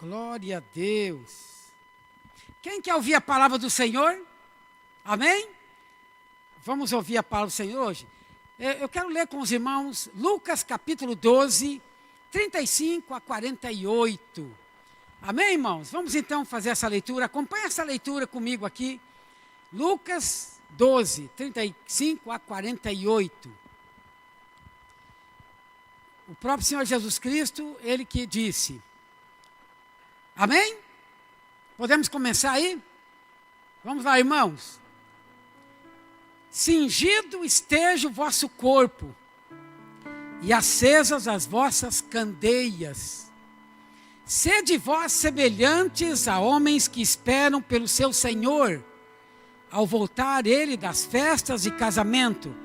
Glória a Deus. Quem quer ouvir a palavra do Senhor? Amém? Vamos ouvir a palavra do Senhor hoje? Eu quero ler com os irmãos Lucas capítulo 12, 35 a 48. Amém, irmãos? Vamos então fazer essa leitura. Acompanhe essa leitura comigo aqui. Lucas 12, 35 a 48. O próprio Senhor Jesus Cristo, Ele que disse. Amém? Podemos começar aí? Vamos lá, irmãos. Cingido esteja o vosso corpo, e acesas as vossas candeias. Sede vós semelhantes a homens que esperam pelo seu Senhor, ao voltar ele das festas de casamento,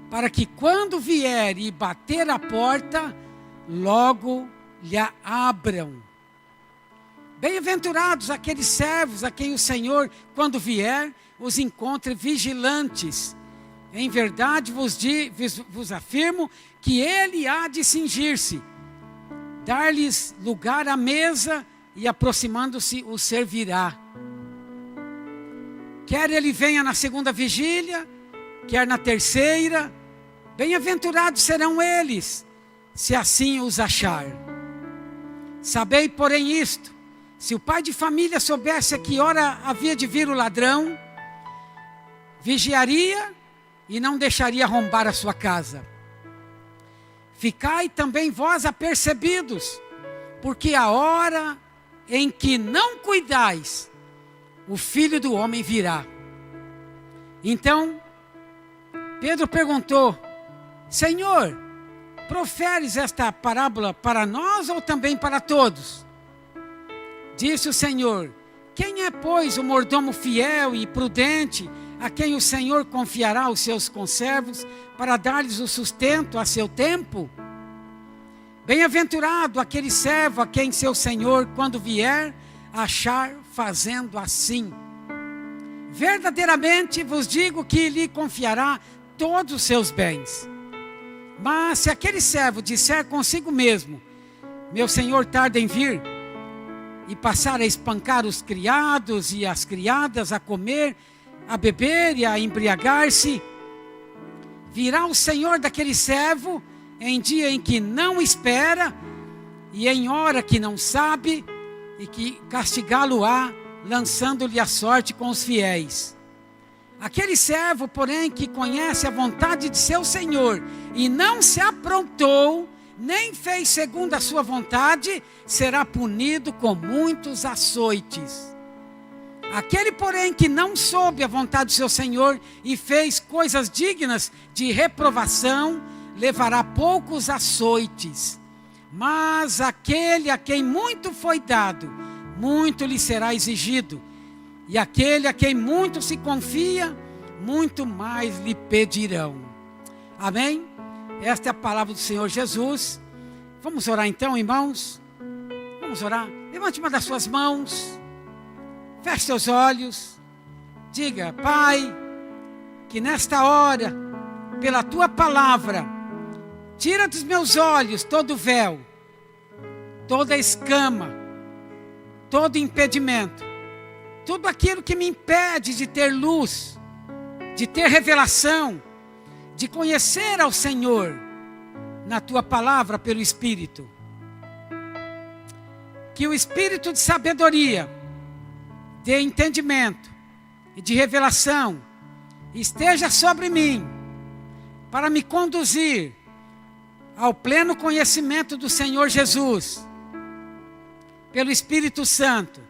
para que quando vier e bater a porta, logo lhe abram. Bem-aventurados aqueles servos a quem o Senhor, quando vier, os encontre vigilantes. Em verdade vos afirmo que ele há de cingir-se, dar-lhes lugar à mesa e aproximando-se os servirá. Quer ele venha na segunda vigília, quer na terceira, bem-aventurados serão eles, se assim os achar. Sabei, porém, isto: se o pai de família soubesse a que hora havia de vir o ladrão, vigiaria e não deixaria arrombar a sua casa. Ficai também vós apercebidos, porque a hora em que não cuidais, o Filho do Homem virá. Então, Pedro perguntou: Senhor, proferes esta parábola para nós ou também para todos? Disse o Senhor: quem é, pois, o mordomo fiel e prudente, a quem o Senhor confiará os seus conservos, para dar-lhes o sustento a seu tempo? Bem-aventurado aquele servo a quem seu Senhor, quando vier, achar fazendo assim. Verdadeiramente vos digo que lhe confiará todos os seus bens. Mas se aquele servo disser consigo mesmo: meu Senhor tarda em vir, e passar a espancar os criados e as criadas, a comer, a beber e a embriagar-se, virá o Senhor daquele servo em dia em que não espera e em hora que não sabe, e que castigá-lo-á, lançando-lhe a sorte com os fiéis. Aquele servo, porém, que conhece a vontade de seu Senhor e não se aprontou, nem fez segundo a sua vontade, será punido com muitos açoites. Aquele, porém, que não soube a vontade do seu Senhor e fez coisas dignas de reprovação, levará poucos açoites. Mas aquele a quem muito foi dado, muito lhe será exigido. E aquele a quem muito se confia, muito mais lhe pedirão. Amém? Esta é a palavra do Senhor Jesus. Vamos orar então, irmãos? Vamos orar. Levante uma das suas mãos. Feche seus olhos. Diga: Pai, que nesta hora, pela Tua palavra, tira dos meus olhos todo o véu, toda a escama, todo impedimento, tudo aquilo que me impede de ter luz, de ter revelação, de conhecer ao Senhor na Tua palavra pelo Espírito. Que o Espírito de sabedoria, de entendimento e de revelação esteja sobre mim, para me conduzir ao pleno conhecimento do Senhor Jesus, pelo Espírito Santo.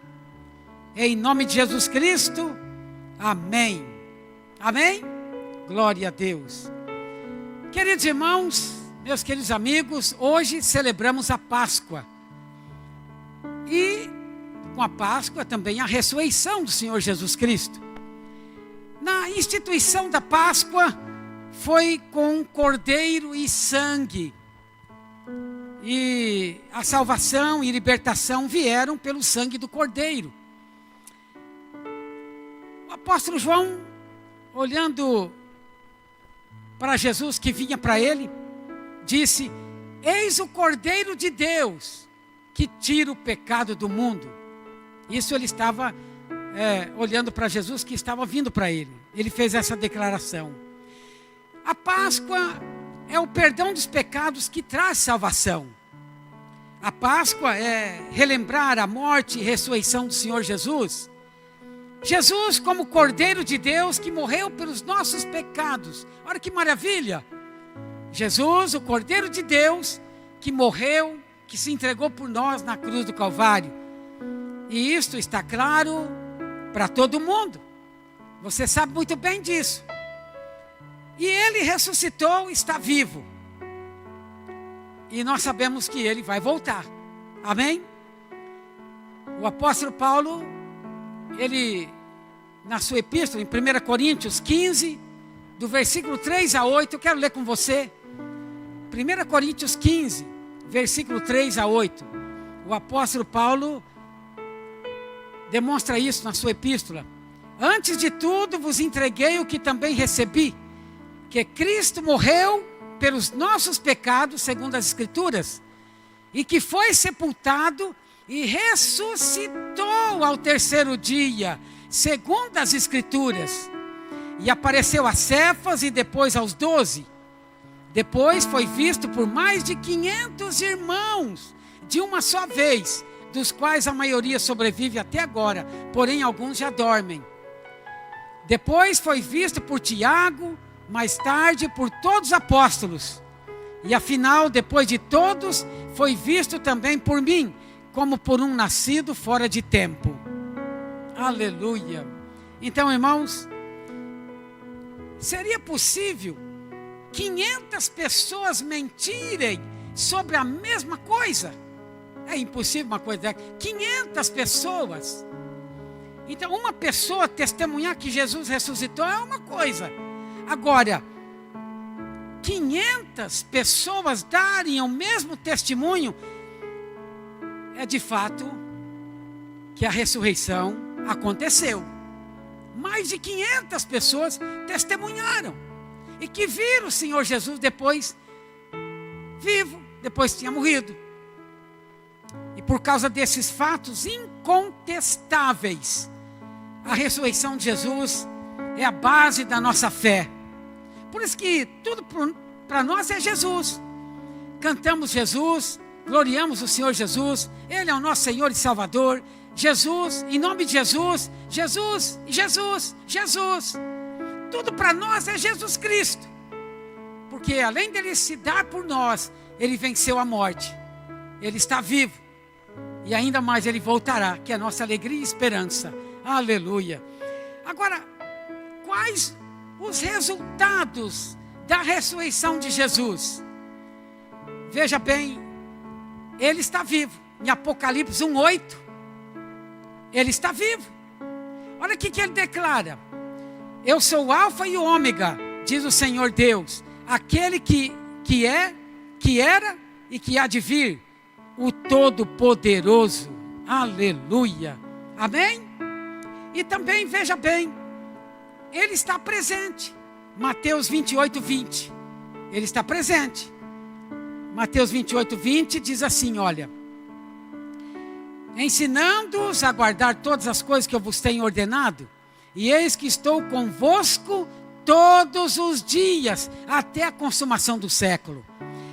Em nome de Jesus Cristo, amém. Amém? Glória a Deus. Queridos irmãos, meus queridos amigos, hoje celebramos a Páscoa. E com a Páscoa também a ressurreição do Senhor Jesus Cristo. Na instituição da Páscoa foi com cordeiro e sangue. E a salvação e libertação vieram pelo sangue do cordeiro. O apóstolo João, olhando para Jesus que vinha para ele, disse: eis o Cordeiro de Deus, que tira o pecado do mundo. Isso ele estava olhando para Jesus que estava vindo para ele. Ele fez essa declaração. A Páscoa é o perdão dos pecados que traz salvação. A Páscoa é relembrar a morte e ressurreição do Senhor Jesus. Jesus como Cordeiro de Deus que morreu pelos nossos pecados. Olha que maravilha! Jesus, o Cordeiro de Deus, que morreu, que se entregou por nós na cruz do Calvário. E isto está claro para todo mundo. Você sabe muito bem disso. E ele ressuscitou, está vivo. E nós sabemos que ele vai voltar. Amém? O apóstolo Paulo, ele, na sua epístola, em 1 Coríntios 15, do versículo 3 a 8, eu quero ler com você. 1 Coríntios 15, versículo 3 a 8. O apóstolo Paulo demonstra isso na sua epístola. Antes de tudo vos entreguei o que também recebi, que Cristo morreu pelos nossos pecados, segundo as Escrituras, e que foi sepultado e ressuscitou ao terceiro dia, segundo as Escrituras, e apareceu a Cefas e depois aos 12. Depois foi visto por mais de 500 irmãos, de uma só vez, dos quais a maioria sobrevive até agora, porém alguns já dormem. Depois foi visto por Tiago, mais tarde por todos os apóstolos. E afinal, depois de todos, foi visto também por mim, como por um nascido fora de tempo. Aleluia! Então, irmãos, seria possível 500 pessoas mentirem sobre a mesma coisa? É impossível uma coisa dessa. 500 pessoas. Então, uma pessoa testemunhar que Jesus ressuscitou é uma coisa. Agora, 500 pessoas darem o mesmo testemunho, é de fato que a ressurreição aconteceu. Mais de 500 pessoas testemunharam e que viram o Senhor Jesus depois vivo, depois tinha morrido. E por causa desses fatos incontestáveis, a ressurreição de Jesus é a base da nossa fé. Por isso que tudo para nós é Jesus. Cantamos Jesus, gloriamos o Senhor Jesus, Ele é o nosso Senhor e Salvador. Jesus, em nome de Jesus, Jesus, Jesus, Jesus. Tudo para nós é Jesus Cristo. Porque além dele se dar por nós, Ele venceu a morte. Ele está vivo. E ainda mais Ele voltará, que é a nossa alegria e esperança. Aleluia. Agora, quais os resultados da ressurreição de Jesus? Veja bem, Ele está vivo. Em Apocalipse 1:8, Ele está vivo. Olha o que Ele declara. Eu sou o Alfa e o Ômega, diz o Senhor Deus, aquele que é, que era e que há de vir, o Todo-Poderoso. Aleluia. Amém? E também, veja bem, Ele está presente. Mateus 28:20. Ele está presente. Mateus 28:20 diz assim, olha. Ensinando-os a guardar todas as coisas que eu vos tenho ordenado, e eis que estou convosco todos os dias, até a consumação do século.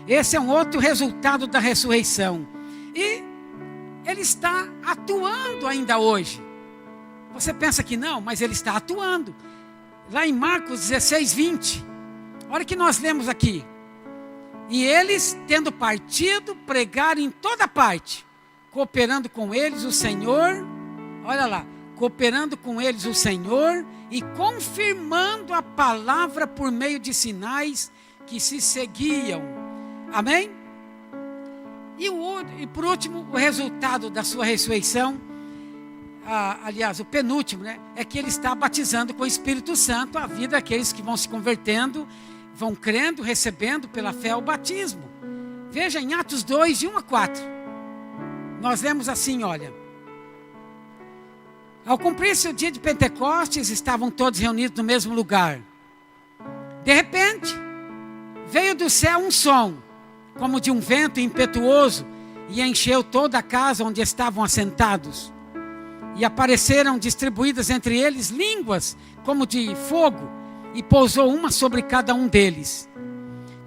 Esse é um outro resultado da ressurreição. E Ele está atuando ainda hoje. Você pensa que não, mas Ele está atuando. Lá em Marcos 16:20, olha o que nós lemos aqui. E eles, tendo partido, pregaram em toda parte, cooperando com eles o Senhor, olha lá, cooperando com eles o Senhor e confirmando a palavra por meio de sinais que se seguiam. Amém? E por último, o resultado da sua ressurreição, aliás, o penúltimo, né, é que Ele está batizando com o Espírito Santo a vida daqueles que vão se convertendo, vão crendo, recebendo pela fé o batismo. Veja em Atos 2, de 1 a 4. Nós lemos assim, olha. Ao cumprir-se o dia de Pentecostes, estavam todos reunidos no mesmo lugar. De repente, veio do céu um som, como de um vento impetuoso, e encheu toda a casa onde estavam assentados. E apareceram distribuídas entre eles línguas como de fogo, e pousou uma sobre cada um deles.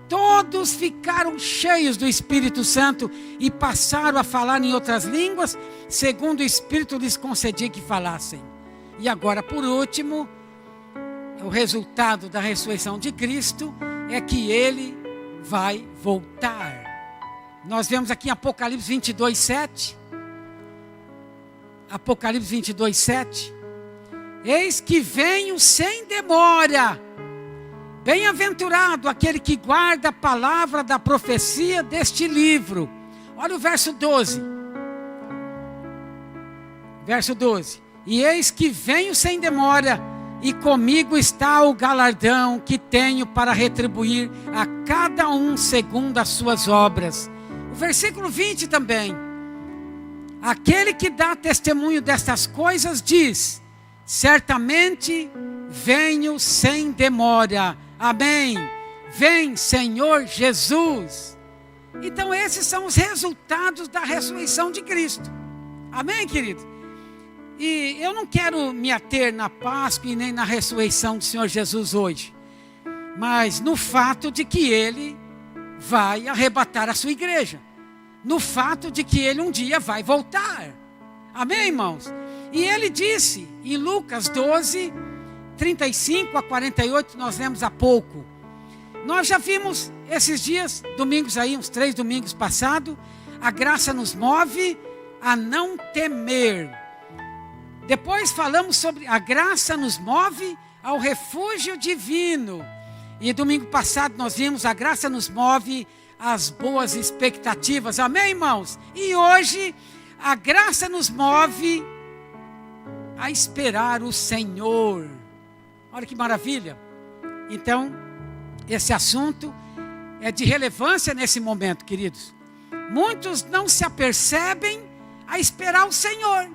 Todos ficaram cheios do Espírito Santo e passaram a falar em outras línguas, segundo o Espírito lhes concedia que falassem. E agora, por último, o resultado da ressurreição de Cristo é que Ele vai voltar. Nós vemos aqui em Apocalipse 22, 7. Apocalipse 22, 7. Eis que venho sem demora. Bem-aventurado aquele que guarda a palavra da profecia deste livro. Olha o verso 12. Verso 12. E eis que venho sem demora, e comigo está o galardão que tenho para retribuir a cada um segundo as suas obras. O versículo 20 também. Aquele que dá testemunho destas coisas diz: certamente venho sem demora. Amém. Vem, Senhor Jesus. Então esses são os resultados da ressurreição de Cristo. Amém, querido? E eu não quero me ater na Páscoa e nem na ressurreição do Senhor Jesus hoje, mas no fato de que Ele vai arrebatar a sua igreja, no fato de que Ele um dia vai voltar. Amém, irmãos? E Ele disse em Lucas 12, 35 a 48, nós lemos há pouco. Nós já vimos esses dias, domingos aí, uns 3 domingos passados, a graça nos move a não temer. Depois falamos sobre a graça nos move ao refúgio divino. E domingo passado nós vimos a graça nos move às boas expectativas. Amém, irmãos? E hoje a graça nos move a esperar o Senhor. Olha que maravilha. Então, esse assunto é de relevância nesse momento, queridos. Muitos não se apercebem a esperar o Senhor.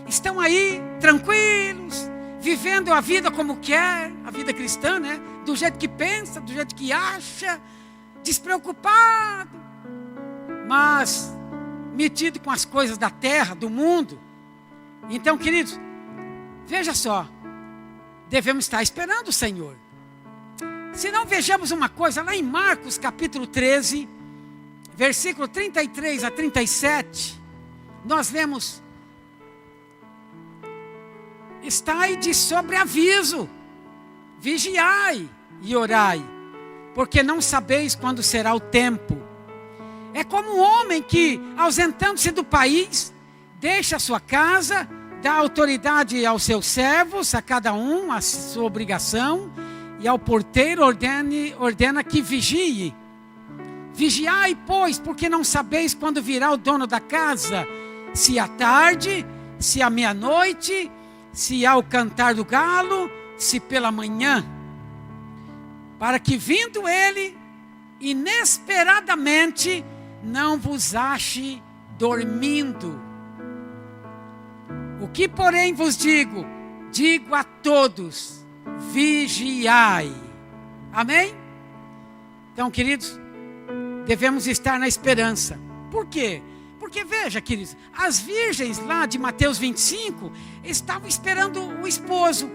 Estão aí, tranquilos, vivendo a vida como quer, a vida cristã, né? Do jeito que pensa, do jeito que acha, despreocupado, mas metido com as coisas da terra, do mundo. Então, queridos, veja só, devemos estar esperando o Senhor. Se não, vejamos uma coisa, lá em Marcos capítulo 13, versículo 33 a 37, nós vemos: estai de sobreaviso, vigiai e orai, porque não sabeis quando será o tempo. É como um homem que, ausentando-se do país, deixa a sua casa, dá autoridade aos seus servos, a cada um a sua obrigação, e ao porteiro ordena que vigie. Vigiai, pois, porque não sabeis quando virá o dono da casa, se à tarde, se à meia-noite, se ao cantar do galo, se pela manhã, para que vindo ele, inesperadamente, não vos ache dormindo. O que, porém, vos digo, digo a todos: vigiai. Amém? Então, queridos, devemos estar na esperança. Por quê? Porque veja, queridos, as virgens lá de Mateus 25 estavam esperando o esposo.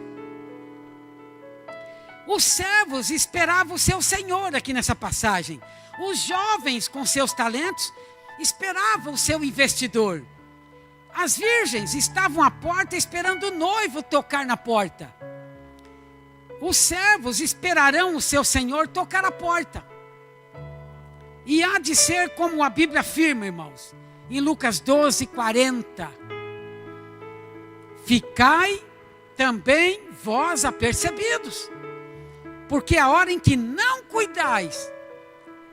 Os servos esperavam o seu senhor aqui nessa passagem. Os jovens com seus talentos esperavam o seu investidor. As virgens estavam à porta esperando o noivo tocar na porta. Os servos esperarão o seu senhor tocar a porta. E há de ser como a Bíblia afirma, irmãos, em Lucas 12, 40. Ficai também vós apercebidos, porque a hora em que não cuidais,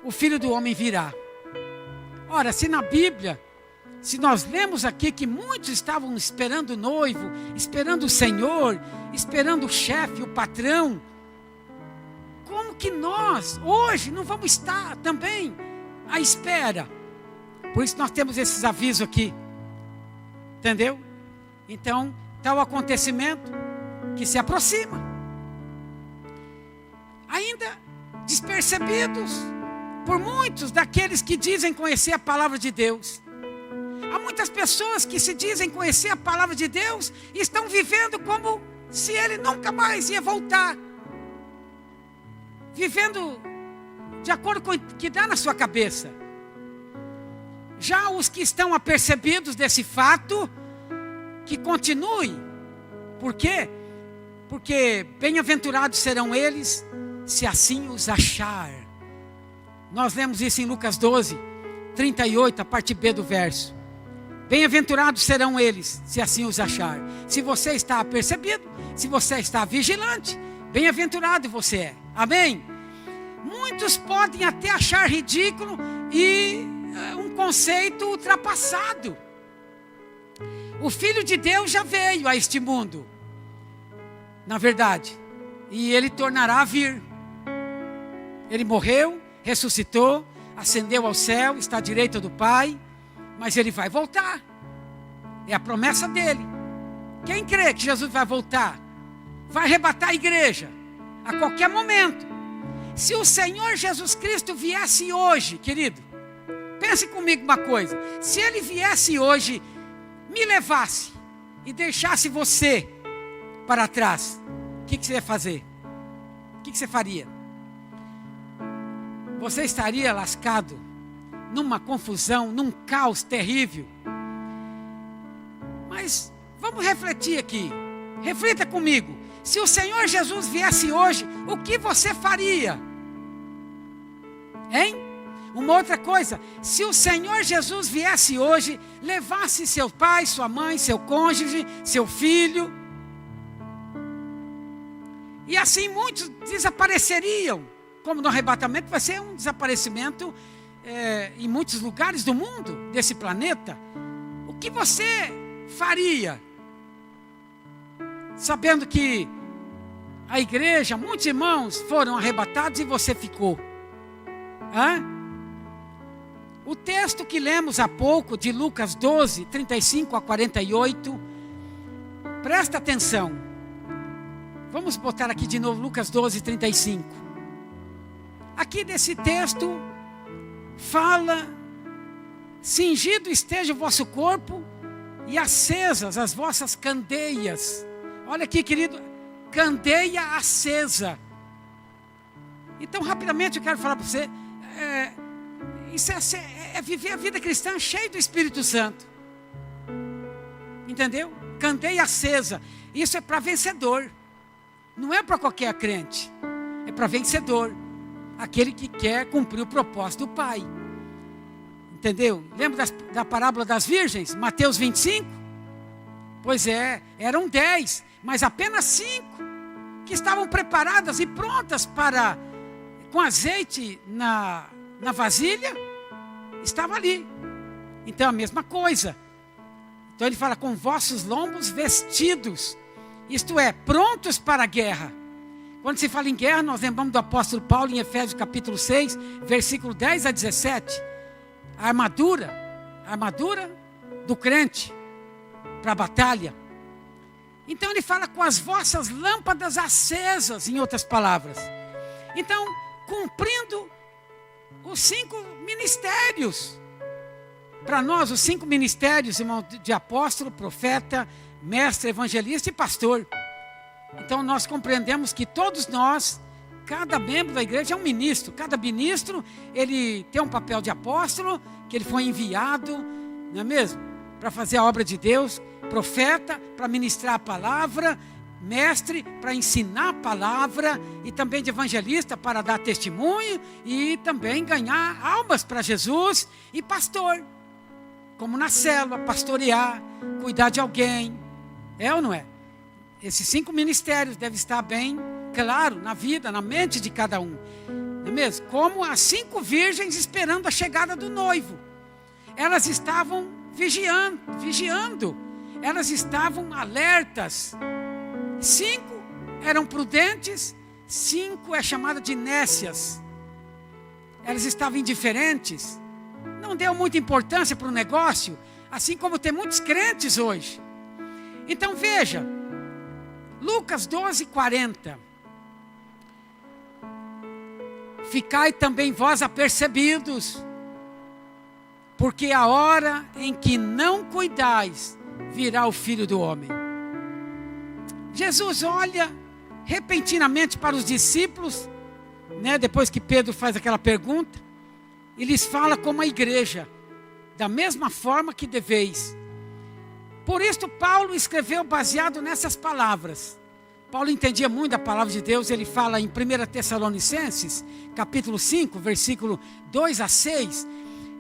o Filho do Homem virá. Ora, se na Bíblia, se nós lemos aqui que muitos estavam esperando o noivo, esperando o Senhor, esperando o chefe, o patrão, como que nós, hoje, não vamos estar também à espera? Por isso nós temos esses avisos aqui. Entendeu? Então, tal acontecimento que se aproxima. Ainda despercebidos, por muitos daqueles que dizem conhecer a palavra de Deus. Há muitas pessoas que se dizem conhecer a palavra de Deus e estão vivendo como se ele nunca mais ia voltar. Vivendo de acordo com o que dá na sua cabeça. Já os que estão apercebidos desse fato, que continue. Por quê? Porque bem-aventurados serão eles, se assim os achar. Nós lemos isso em Lucas 12, 38, a parte B do verso. Bem-aventurados serão eles, se assim os achar. Se você está apercebido, se você está vigilante, bem-aventurado você é. Amém? Muitos podem até achar ridículo e um conceito ultrapassado. O Filho de Deus já veio a este mundo, na verdade, e ele tornará a vir. Ele morreu, ressuscitou, ascendeu ao céu, está à direita do Pai, mas ele vai voltar. É a promessa dele. Quem crê que Jesus vai voltar, vai arrebatar a igreja a qualquer momento. Se o Senhor Jesus Cristo viesse hoje, querido, pense comigo uma coisa. Se ele viesse hoje, me levasse e deixasse você para trás, o que você ia fazer? O que você faria? Você estaria lascado numa confusão, num caos terrível. Mas vamos refletir aqui. Reflita comigo. Se o Senhor Jesus viesse hoje, o que você faria? Hein? Uma outra coisa, se o Senhor Jesus viesse hoje, levasse seu pai, sua mãe, seu cônjuge, seu filho, e assim muitos desapareceriam, como no arrebatamento vai ser um desaparecimento em muitos lugares do mundo, desse planeta. O que você faria? Sabendo que a igreja, muitos irmãos foram arrebatados e você ficou. O texto que lemos há pouco, de Lucas 12, 35 a 48, presta atenção. Vamos botar aqui de novo Lucas 12, 35. Aqui desse texto, fala: cingido esteja o vosso corpo e acesas as vossas candeias. Olha aqui, querido, candeia acesa. Então, rapidamente eu quero falar para você, isso é viver a vida cristã cheio do Espírito Santo. Entendeu? Candeia acesa. Isso é para vencedor. Não é para qualquer crente. É para vencedor. Aquele que quer cumprir o propósito do Pai. Entendeu? Lembra da parábola das virgens? Mateus 25? Pois é, eram 10, mas apenas 5 que estavam preparadas e prontas para, com azeite na vasilha, estava ali. Então a mesma coisa. Então ele fala: com vossos lombos vestidos, isto é, prontos para a guerra. Quando se fala em guerra, nós lembramos do apóstolo Paulo em Efésios capítulo 6, versículo 10 a 17. A armadura do crente para a batalha. Então ele fala: com as vossas lâmpadas acesas, em outras palavras. Então, cumprindo os 5 ministérios. Para nós, os 5 ministérios, irmão, de apóstolo, profeta, mestre, evangelista e pastor. Então nós compreendemos que todos nós, cada membro da igreja é um ministro. Cada ministro, ele tem um papel de apóstolo, que ele foi enviado, não é mesmo? Para fazer a obra de Deus. Profeta, para ministrar a palavra. Mestre, para ensinar a palavra. E também de evangelista, para dar testemunho. E também ganhar almas para Jesus. E pastor, como na célula, pastorear, cuidar de alguém. É ou não é? Esses 5 ministérios devem estar bem claro na vida, na mente de cada um. Não é mesmo? Como as 5 virgens esperando a chegada do noivo. Elas estavam vigiando. Elas estavam alertas. 5 eram prudentes, 5 é chamada de nécias. Elas estavam indiferentes. Não deu muita importância para o negócio, assim como tem muitos crentes hoje. Então veja, Lucas 12, 40. ficai também vós apercebidos, porque a hora em que não cuidais, virá o Filho do Homem. Jesus olha repentinamente para os discípulos, depois que Pedro faz aquela pergunta, e lhes fala como a igreja, da mesma forma que deveis. Por isso Paulo escreveu baseado nessas palavras. Paulo entendia muito a palavra de Deus. Ele fala em 1 Tessalonicenses, capítulo 5, versículo 2 a 6.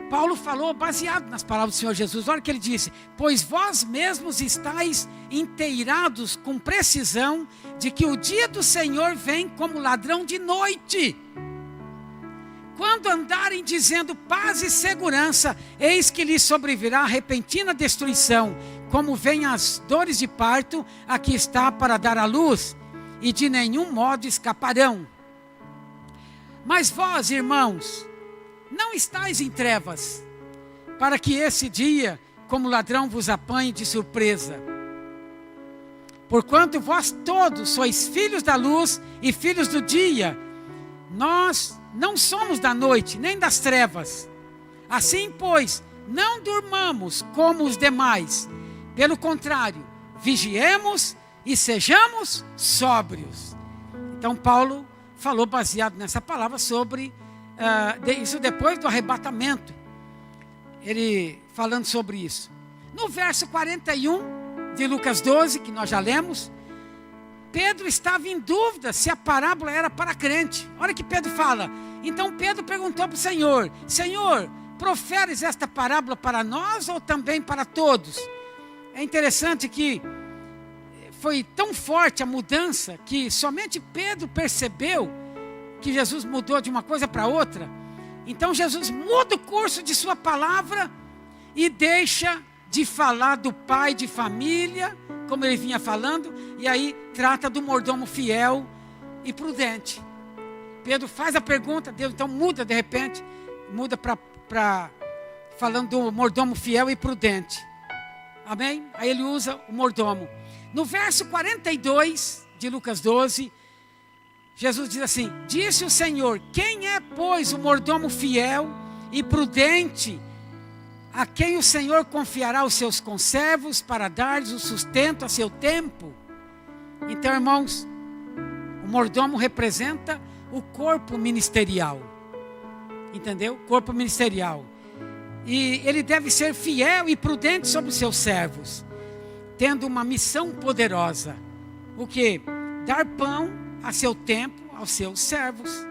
Paulo falou baseado nas palavras do Senhor Jesus. Olha o que ele disse: pois vós mesmos estáis inteirados com precisão de que o dia do Senhor vem como ladrão de noite. Quando andarem dizendo paz e segurança, eis que lhes sobrevirá repentina destruição, como vêm as dores de parto, aqui está para dar à luz, e de nenhum modo escaparão. Mas vós, irmãos, não estáis em trevas, para que esse dia, como ladrão, vos apanhe de surpresa. Porquanto vós todos sois filhos da luz e filhos do dia, nós não somos da noite, nem das trevas. Assim, pois, não durmamos como os demais. Pelo contrário, vigiemos e sejamos sóbrios. Então, Paulo falou baseado nessa palavra sobre isso depois do arrebatamento. Ele falando sobre isso. No verso 41 de Lucas 12, que nós já lemos, Pedro estava em dúvida se a parábola era para crente. Olha que Pedro fala. Então Pedro perguntou para o Senhor: Senhor, proferes esta parábola para nós ou também para todos? É interessante que foi tão forte a mudança que somente Pedro percebeu que Jesus mudou de uma coisa para outra. Então Jesus muda o curso de sua palavra e deixa de falar do pai de família, como ele vinha falando, e aí trata do mordomo fiel e prudente. Pedro faz a pergunta, Deus então muda de repente, muda para falando do mordomo fiel e prudente. Amém? Aí ele usa o mordomo. No verso 42 de Lucas 12, Jesus diz assim: disse o Senhor, quem é, pois, o mordomo fiel e prudente, a quem o Senhor confiará os seus conservos para dar-lhes o sustento a seu tempo? Então, irmãos, o mordomo representa o corpo ministerial. Entendeu? Corpo ministerial. E ele deve ser fiel e prudente sobre os seus servos, tendo uma missão poderosa. O quê? Dar pão a seu tempo aos seus servos.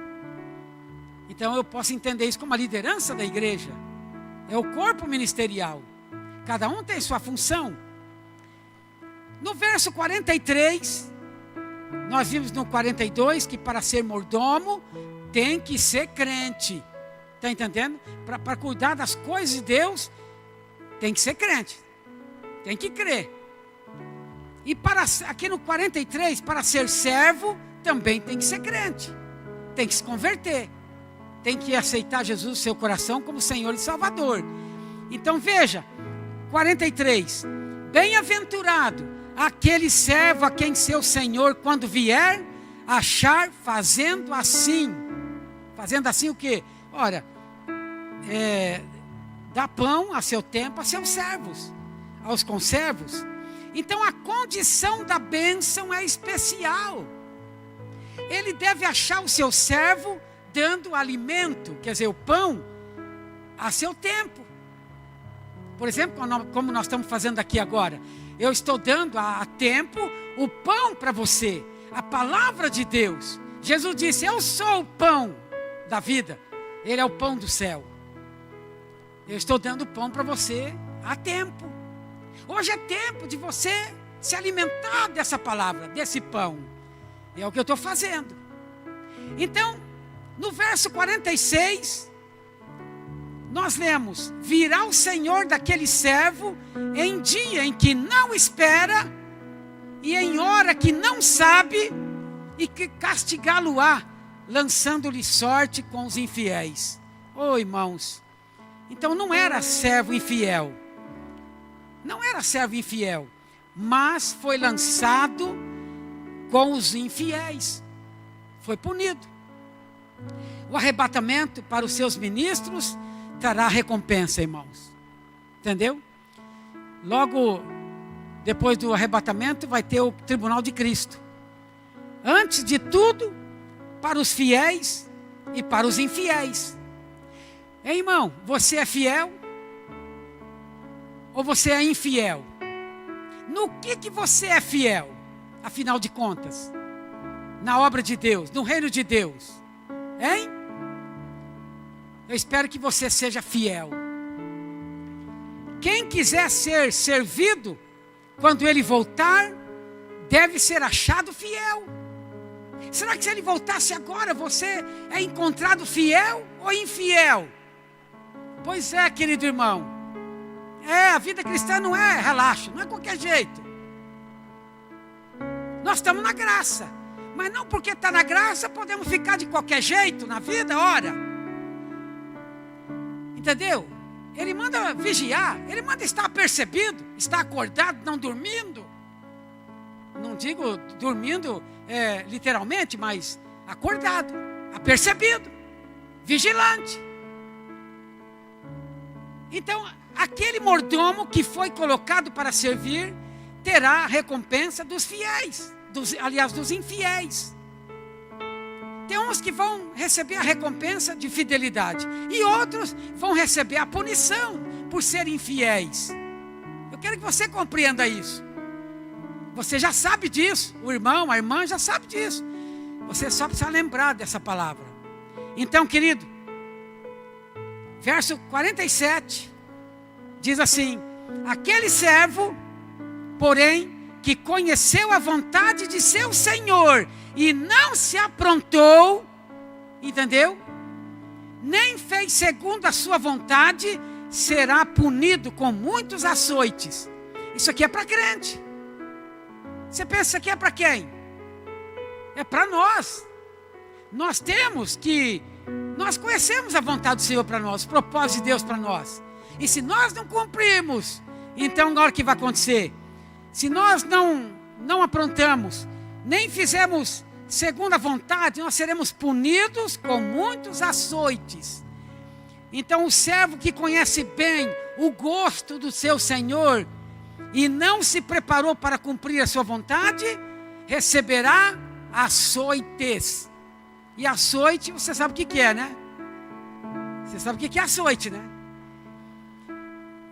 Então eu posso entender isso como a liderança da igreja. É o corpo ministerial. Cada um tem sua função. No verso 43, nós vimos no 42 que para ser mordomo tem que ser crente. Está entendendo? Para cuidar das coisas de Deus, tem que ser crente. Tem que crer. E aqui no 43, para ser servo, também tem que ser crente. Tem que se converter. Tem que aceitar Jesus no seu coração como Senhor e Salvador. Então veja, 43. Bem-aventurado aquele servo a quem seu Senhor, quando vier, achar fazendo assim. Fazendo assim o quê? Ora, dá pão a seu tempo a seus servos, aos conservos. Então a condição da bênção é especial. Ele deve achar o seu servo dando alimento, quer dizer, o pão, a seu tempo. Por exemplo, como nós estamos fazendo aqui agora, eu estou dando a tempo o pão para você, a palavra de Deus. Jesus disse: eu sou o pão da vida, Ele é o pão do céu. Eu estou dando pão para você a tempo. Hoje é tempo de você se alimentar dessa palavra, desse pão. E é o que eu estou fazendo. Então, no verso 46, nós lemos: virá o Senhor daquele servo em dia em que não espera e em hora que não sabe, e que castigá-lo-á, lançando-lhe sorte com os infiéis. Oh, irmãos, então não era servo infiel. Não era servo infiel, mas foi lançado com os infiéis. Foi punido. O arrebatamento para os seus ministros trará recompensa, irmãos. Entendeu? Logo depois do arrebatamento vai ter o tribunal de Cristo. Antes de tudo, para os fiéis e para os infiéis. Ei, irmão, você é fiel? Ou você é infiel? No que você é fiel? Afinal de contas, na obra de Deus, no reino de Deus. Hein? Eu espero que você seja fiel. Quem quiser ser servido, quando ele voltar, deve ser achado fiel. Será que se ele voltasse agora, você é encontrado fiel ou infiel? Pois é, querido irmão. A vida cristã não é relaxo, não é qualquer jeito. Nós estamos na graça. Mas não porque está na graça, podemos ficar de qualquer jeito na vida, ora. Entendeu? Ele manda vigiar, ele manda estar apercebido, estar acordado, não dormindo. Não digo dormindo literalmente, mas acordado, apercebido, vigilante. Então, aquele mordomo que foi colocado para servir, terá a recompensa dos fiéis, dos infiéis. Tem uns que vão receber a recompensa de fidelidade, e outros vão receber a punição por serem infiéis. Eu quero que você compreenda isso. Você já sabe disso, o irmão, a irmã já sabe disso. Você só precisa lembrar dessa palavra. Então, querido, verso 47, diz assim: aquele servo, porém, que conheceu a vontade de seu Senhor e não se aprontou, entendeu? Nem fez segundo a sua vontade, será punido com muitos açoites. Isso aqui é para crente. Você pensa que isso aqui é para quem? É para nós. Nós conhecemos a vontade do Senhor para nós, o propósito de Deus para nós. E se nós não cumprirmos, então agora o que vai acontecer? Se nós não aprontamos, nem fizemos segundo a vontade, nós seremos punidos com muitos açoites. Então o servo que conhece bem o gosto do seu Senhor e não se preparou para cumprir a sua vontade, receberá açoites. E açoite, você sabe o que é, né? Você sabe o que é açoite, né?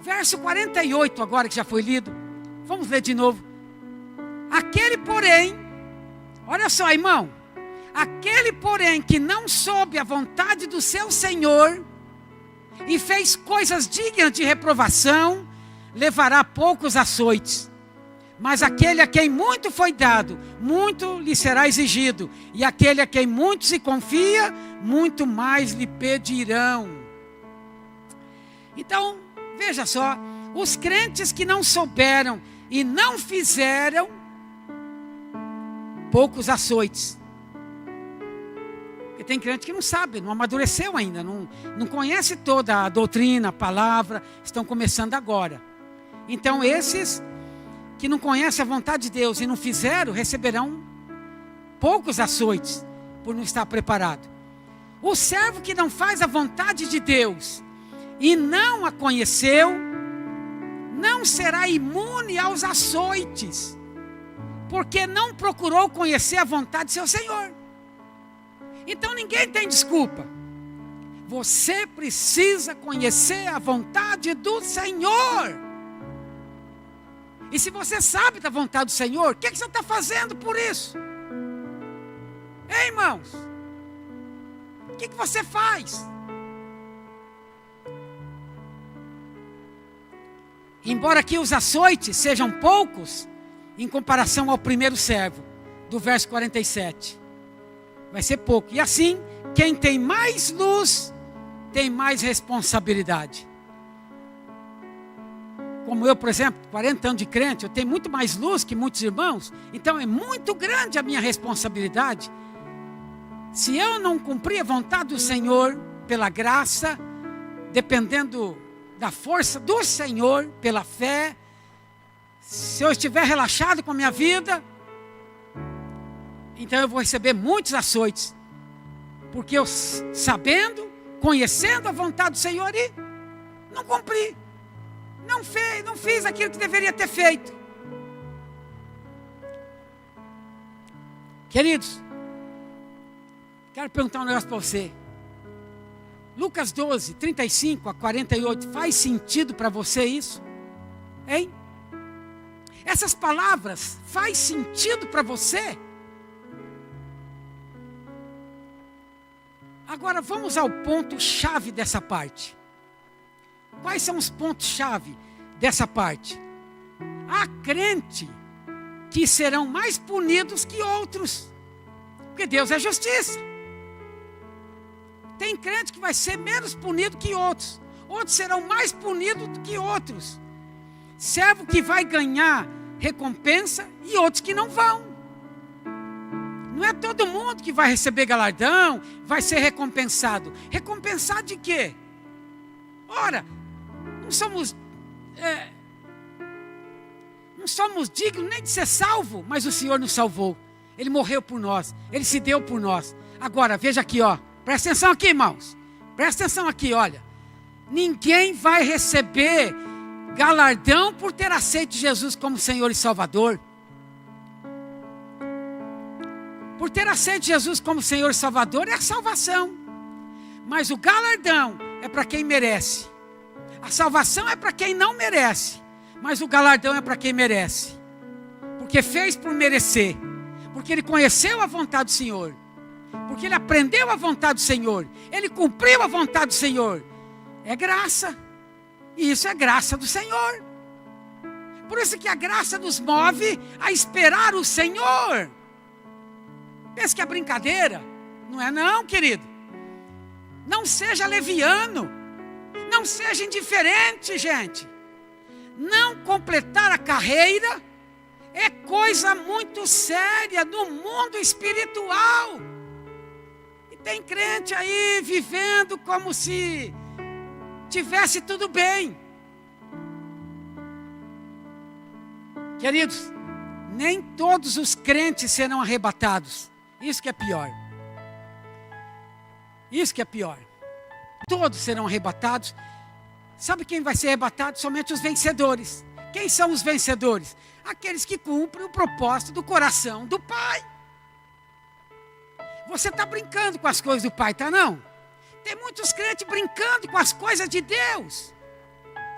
Verso 48 agora, que já foi lido. Vamos ler de novo. Aquele porém, olha só, irmão. Aquele porém que não soube a vontade do seu Senhor e fez coisas dignas de reprovação, levará poucos açoites. Mas aquele a quem muito foi dado, muito lhe será exigido. E aquele a quem muito se confia, muito mais lhe pedirão. Então, veja só, os crentes que não souberam e não fizeram, poucos açoites. Porque tem crente que não sabe, não amadureceu ainda, não conhece toda a doutrina, a palavra, estão começando agora. Então esses que não conhecem a vontade de Deus e não fizeram, receberão poucos açoites, por não estar preparado. O servo que não faz a vontade de Deus e não a conheceu, não será imune aos açoites, porque não procurou conhecer a vontade de seu Senhor. Então ninguém tem desculpa. Você precisa conhecer a vontade do Senhor. E se você sabe da vontade do Senhor, o que você está fazendo por isso? Ei, irmãos, o que você faz? Embora aqui os açoites sejam poucos, em comparação ao primeiro servo, do verso 47. Vai ser pouco. E assim, quem tem mais luz, tem mais responsabilidade. Como eu, por exemplo, 40 anos de crente, eu tenho muito mais luz que muitos irmãos. Então é muito grande a minha responsabilidade. Se eu não cumprir a vontade do Senhor, pela graça, dependendo da força do Senhor, pela fé, se eu estiver relaxado com a minha vida, então eu vou receber muitos açoites. Porque eu, sabendo, conhecendo a vontade do Senhor, e não cumpri. Não fiz aquilo que deveria ter feito. Queridos, quero perguntar um negócio para você. Lucas 12, 35 a 48, faz sentido para você isso? Hein? Essas palavras faz sentido para você? Agora vamos ao ponto-chave dessa parte. Quais são os pontos-chave dessa parte? Há crente que serão mais punidos que outros, porque Deus é justiça. Tem crente que vai ser menos punido que outros, outros serão mais punidos do que outros. Servo que vai ganhar recompensa e outros que não vão. Não é todo mundo que vai receber galardão, vai ser recompensado. Recompensado de quê? Ora, não somos dignos nem de ser salvo, mas o Senhor nos salvou. Ele morreu por nós, Ele se deu por nós. Agora, veja aqui, ó. Presta atenção aqui, irmãos. Presta atenção aqui, olha. Ninguém vai receber galardão por ter aceito Jesus como Senhor e Salvador. Por ter aceito Jesus como Senhor e Salvador é a salvação. Mas o galardão é para quem merece. A salvação é para quem não merece. Mas o galardão é para quem merece. Porque fez por merecer. Porque ele conheceu a vontade do Senhor. Porque ele aprendeu a vontade do Senhor. Ele cumpriu a vontade do Senhor. É graça. E isso é graça do Senhor. Por isso que a graça nos move a esperar o Senhor. Pensa que é brincadeira? Não é não, querido. Não seja leviano. Não seja indiferente, gente. Não completar a carreira é coisa muito séria no mundo espiritual. E tem crente aí vivendo como se tivesse tudo bem. Queridos, nem todos os crentes serão arrebatados. Isso que é pior. Isso que é pior. Todos serão arrebatados. Sabe quem vai ser arrebatado? Somente os vencedores. Quem são os vencedores? Aqueles que cumprem o propósito do coração do Pai. Você está brincando com as coisas do Pai, tá não? Tem muitos crentes brincando com as coisas de Deus.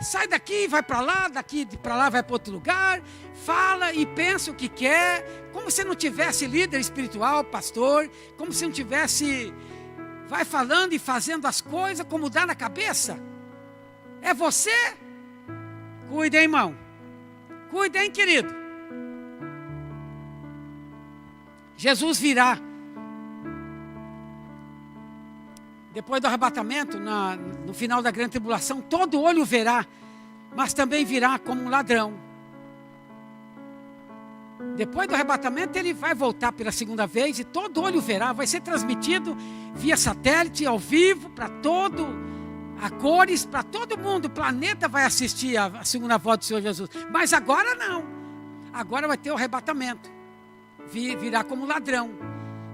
Sai daqui, vai para lá, daqui para lá vai para outro lugar, fala e pensa o que quer, como se não tivesse líder espiritual, pastor, como se não tivesse, vai falando e fazendo as coisas como dá na cabeça. É você? Cuide, hein, irmão. Cuide, hein, querido. Jesus virá. Depois do arrebatamento, no final da grande tribulação, todo olho verá, mas também virá como um ladrão. Depois do arrebatamento, ele vai voltar pela segunda vez e todo olho verá, vai ser transmitido via satélite, ao vivo, para todo, a cores, para todo mundo. O planeta vai assistir a segunda volta do Senhor Jesus. Mas agora não. Agora vai ter o arrebatamento. Virá como ladrão.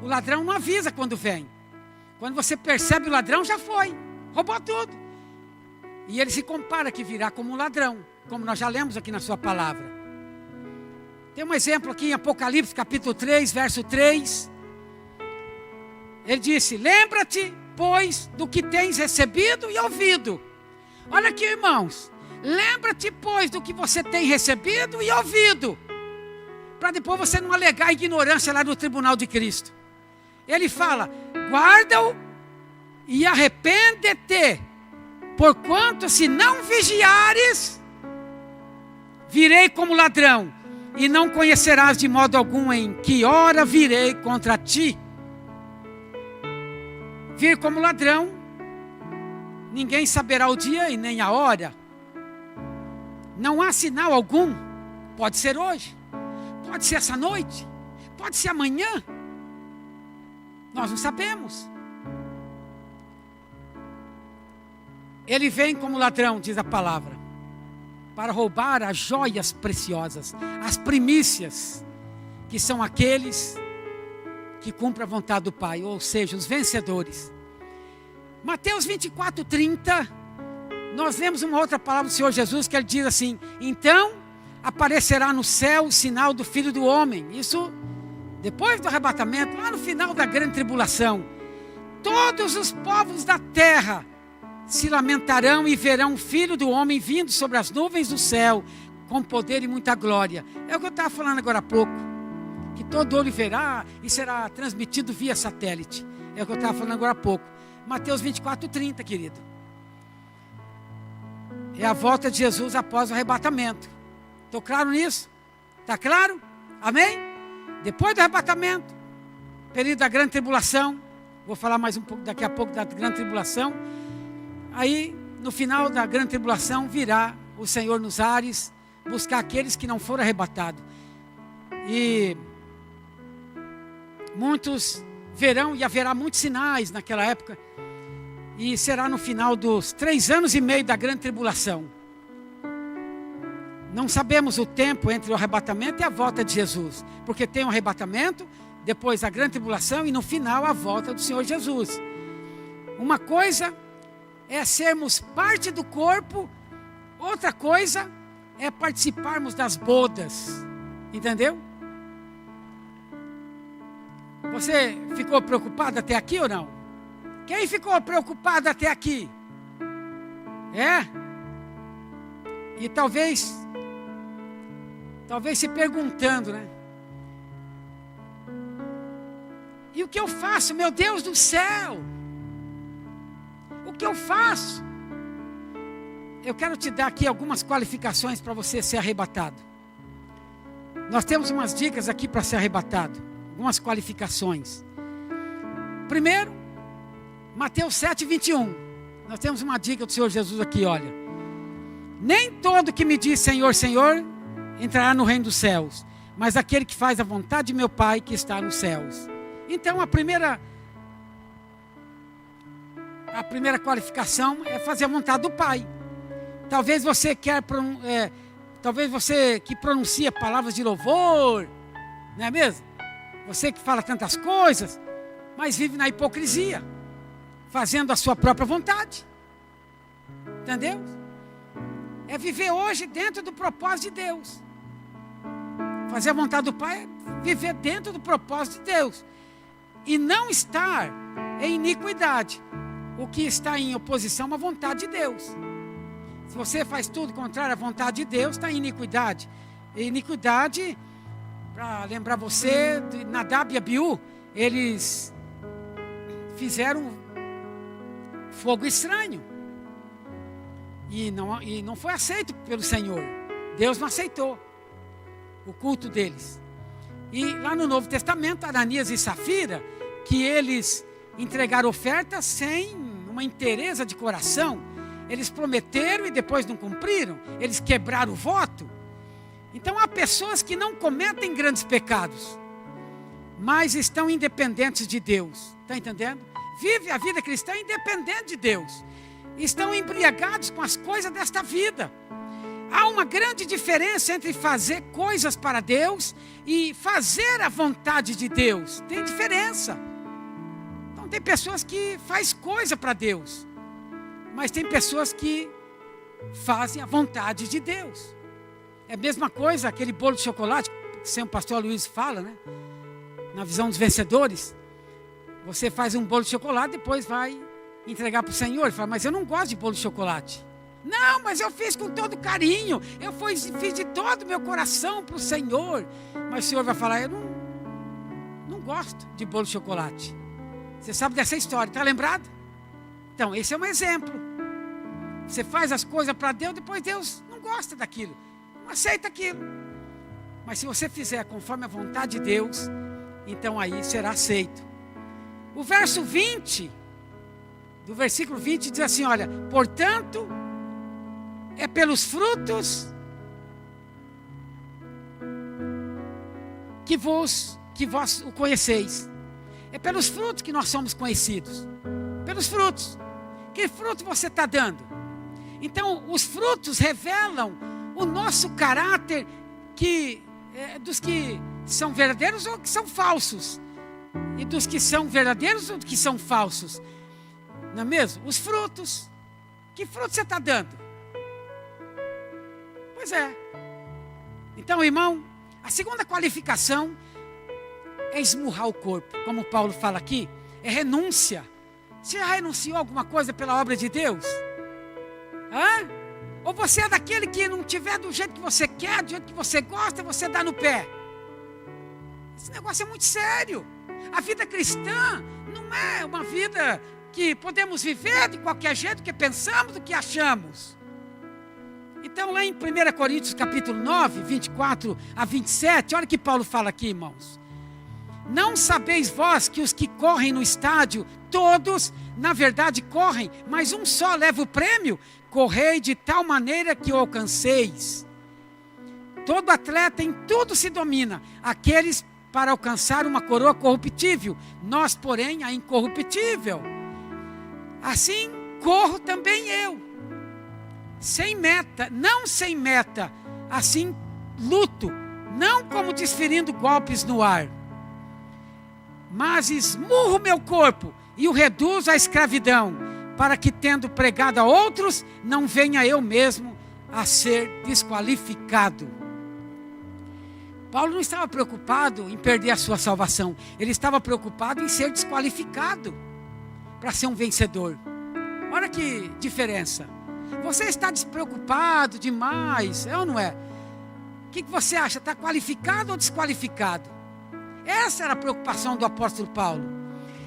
O ladrão não avisa quando vem. Quando você percebe o ladrão, já foi. Roubou tudo. E ele se compara que virá como um ladrão. Como nós já lemos aqui na sua palavra. Tem um exemplo aqui em Apocalipse capítulo 3, verso 3. Ele disse: lembra-te, pois, do que tens recebido e ouvido. Olha aqui, irmãos. Lembra-te, pois, do que você tem recebido e ouvido. Para depois você não alegar ignorância lá no tribunal de Cristo. Ele fala: guarda-o e arrepende-te, porquanto se não vigiares, virei como ladrão, e não conhecerás de modo algum em que hora virei contra ti. Vir como ladrão, ninguém saberá o dia e nem a hora. Não há sinal algum. Pode ser hoje, pode ser essa noite, pode ser amanhã. Nós não sabemos. Ele vem como ladrão, diz a palavra, para roubar as joias preciosas, as primícias, que são aqueles que cumpre a vontade do Pai, ou seja, os vencedores. Mateus 24:30, nós vemos uma outra palavra do Senhor Jesus, que ele diz assim: então aparecerá no céu o sinal do Filho do Homem. Isso depois do arrebatamento, lá no final da grande tribulação. Todos os povos da terra se lamentarão e verão o Filho do Homem vindo sobre as nuvens do céu, com poder e muita glória. É o que eu estava falando agora há pouco, que todo olho verá e será transmitido via satélite. É o que eu estava falando agora há pouco. Mateus 24:30, querido. É a volta de Jesus após o arrebatamento. Estou claro nisso? Está claro? Amém? Depois do arrebatamento, período da grande tribulação. Vou falar mais um pouco daqui a pouco da grande tribulação. Aí, no final da grande tribulação, virá o Senhor nos ares buscar aqueles que não foram arrebatados. E muitos verão, e haverá muitos sinais naquela época. E será no final dos 3 anos e meio da grande tribulação. Não sabemos o tempo entre o arrebatamento e a volta de Jesus. Porque tem o arrebatamento, depois a grande tribulação e no final a volta do Senhor Jesus. Uma coisa é sermos parte do corpo, outra coisa é participarmos das bodas. Entendeu? Você ficou preocupado até aqui ou não? Quem ficou preocupado até aqui? É? E talvez se perguntando, né? E o que eu faço, meu Deus do céu? O que eu faço? Eu quero te dar aqui algumas qualificações para você ser arrebatado. Nós temos umas dicas aqui para ser arrebatado. Algumas qualificações. Primeiro, Mateus 7:21. Nós temos uma dica do Senhor Jesus aqui, olha. Nem todo que me diz Senhor, Senhor, entrará no reino dos céus, mas aquele que faz a vontade de meu Pai que está nos céus. Então a primeira qualificação é fazer a vontade do Pai. Talvez você que pronuncia palavras de louvor, não é mesmo? Você que fala tantas coisas, mas vive na hipocrisia, fazendo a sua própria vontade. Entendeu? É viver hoje dentro do propósito de Deus. Fazer a vontade do Pai é viver dentro do propósito de Deus. E não estar em iniquidade. O que está em oposição à vontade de Deus. Se você faz tudo contrário à vontade de Deus, está em iniquidade. E iniquidade, para lembrar você, de Nadab e Abiú, eles fizeram fogo estranho. E não foi aceito pelo Senhor. Deus não aceitou o culto deles. E lá no Novo Testamento, Ananias e Safira, que eles entregaram ofertas sem uma inteireza de coração. Eles prometeram e depois não cumpriram. Eles quebraram o voto. Então há pessoas que não cometem grandes pecados, mas estão independentes de Deus. Está entendendo? Vive a vida cristã independente de Deus. Estão embriagados com as coisas desta vida. Há uma grande diferença entre fazer coisas para Deus e fazer a vontade de Deus. Tem diferença. Então tem pessoas que fazem coisa para Deus, mas tem pessoas que fazem a vontade de Deus. É a mesma coisa, aquele bolo de chocolate, que sempre o pastor Luiz fala, né? Na visão dos vencedores. Você faz um bolo de chocolate, depois vai entregar para o Senhor. Ele fala, mas eu não gosto de bolo de chocolate. Não, mas eu fiz com todo carinho. Eu fiz de todo o meu coração para o Senhor. Mas o Senhor vai falar, eu não gosto de bolo de chocolate. Você sabe dessa história, está lembrado? Então, esse é um exemplo. Você faz as coisas para Deus, depois Deus não gosta daquilo. Não aceita aquilo. Mas se você fizer conforme a vontade de Deus, então aí será aceito. O verso 20, do versículo 20 diz assim, olha, portanto, é pelos frutos que vós o conheceis. É pelos frutos que nós somos conhecidos. Pelos frutos. Que fruto você está dando? Então, os frutos revelam o nosso caráter dos que são verdadeiros ou que são falsos. e dos que são verdadeiros ou dos que são falsos. Não é mesmo? Os frutos. Que fruto você está dando? Pois é. Então, irmão, a segunda qualificação é esmurrar o corpo. Como Paulo fala aqui, é renúncia. Você já renunciou a alguma coisa pela obra de Deus? Hã? Ou você é daquele que não tiver do jeito que você quer, do jeito que você gosta, você dá no pé? Esse negócio é muito sério. A vida cristã não é uma vida que podemos viver de qualquer jeito, que pensamos, do que achamos. Então lá em 1 Coríntios capítulo 9, 24 a 27, olha o que Paulo fala aqui, irmãos. Não sabeis vós que os que correm no estádio, todos, na verdade, correm, mas um só leva o prêmio? Correi de tal maneira que o alcanceis. Todo atleta em tudo se domina, aqueles para alcançar uma coroa corruptível, nós, porém, a incorruptível. Assim corro também eu, sem meta, não sem meta, assim luto, não como desferindo golpes no ar, mas esmurro meu corpo e o reduzo à escravidão, para que, tendo pregado a outros, não venha eu mesmo a ser desqualificado. Paulo não estava preocupado em perder a sua salvação, ele estava preocupado em ser desqualificado para ser um vencedor. Olha que diferença. Você está despreocupado demais, é ou não é? O que você acha? Está qualificado ou desqualificado? Essa era a preocupação do apóstolo Paulo.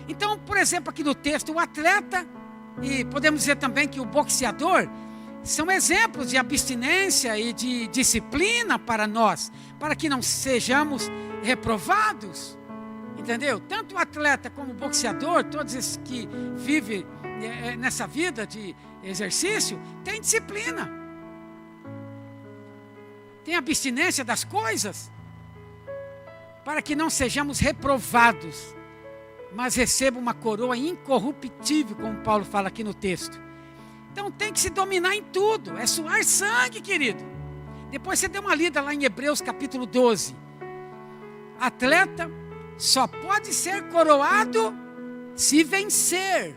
Então, por exemplo, aqui no texto, o atleta, e podemos dizer também que o boxeador, são exemplos de abstinência e de disciplina para nós, para que não sejamos reprovados. Entendeu? Tanto o atleta como o boxeador, todos esses que vivem nessa vida de exercício, têm disciplina. Tem abstinência das coisas, para que não sejamos reprovados, mas recebam uma coroa incorruptível, como Paulo fala aqui no texto. Então tem que se dominar em tudo, é suar sangue, querido. Depois você dê uma lida lá em Hebreus capítulo 12. Atleta só pode ser coroado se vencer.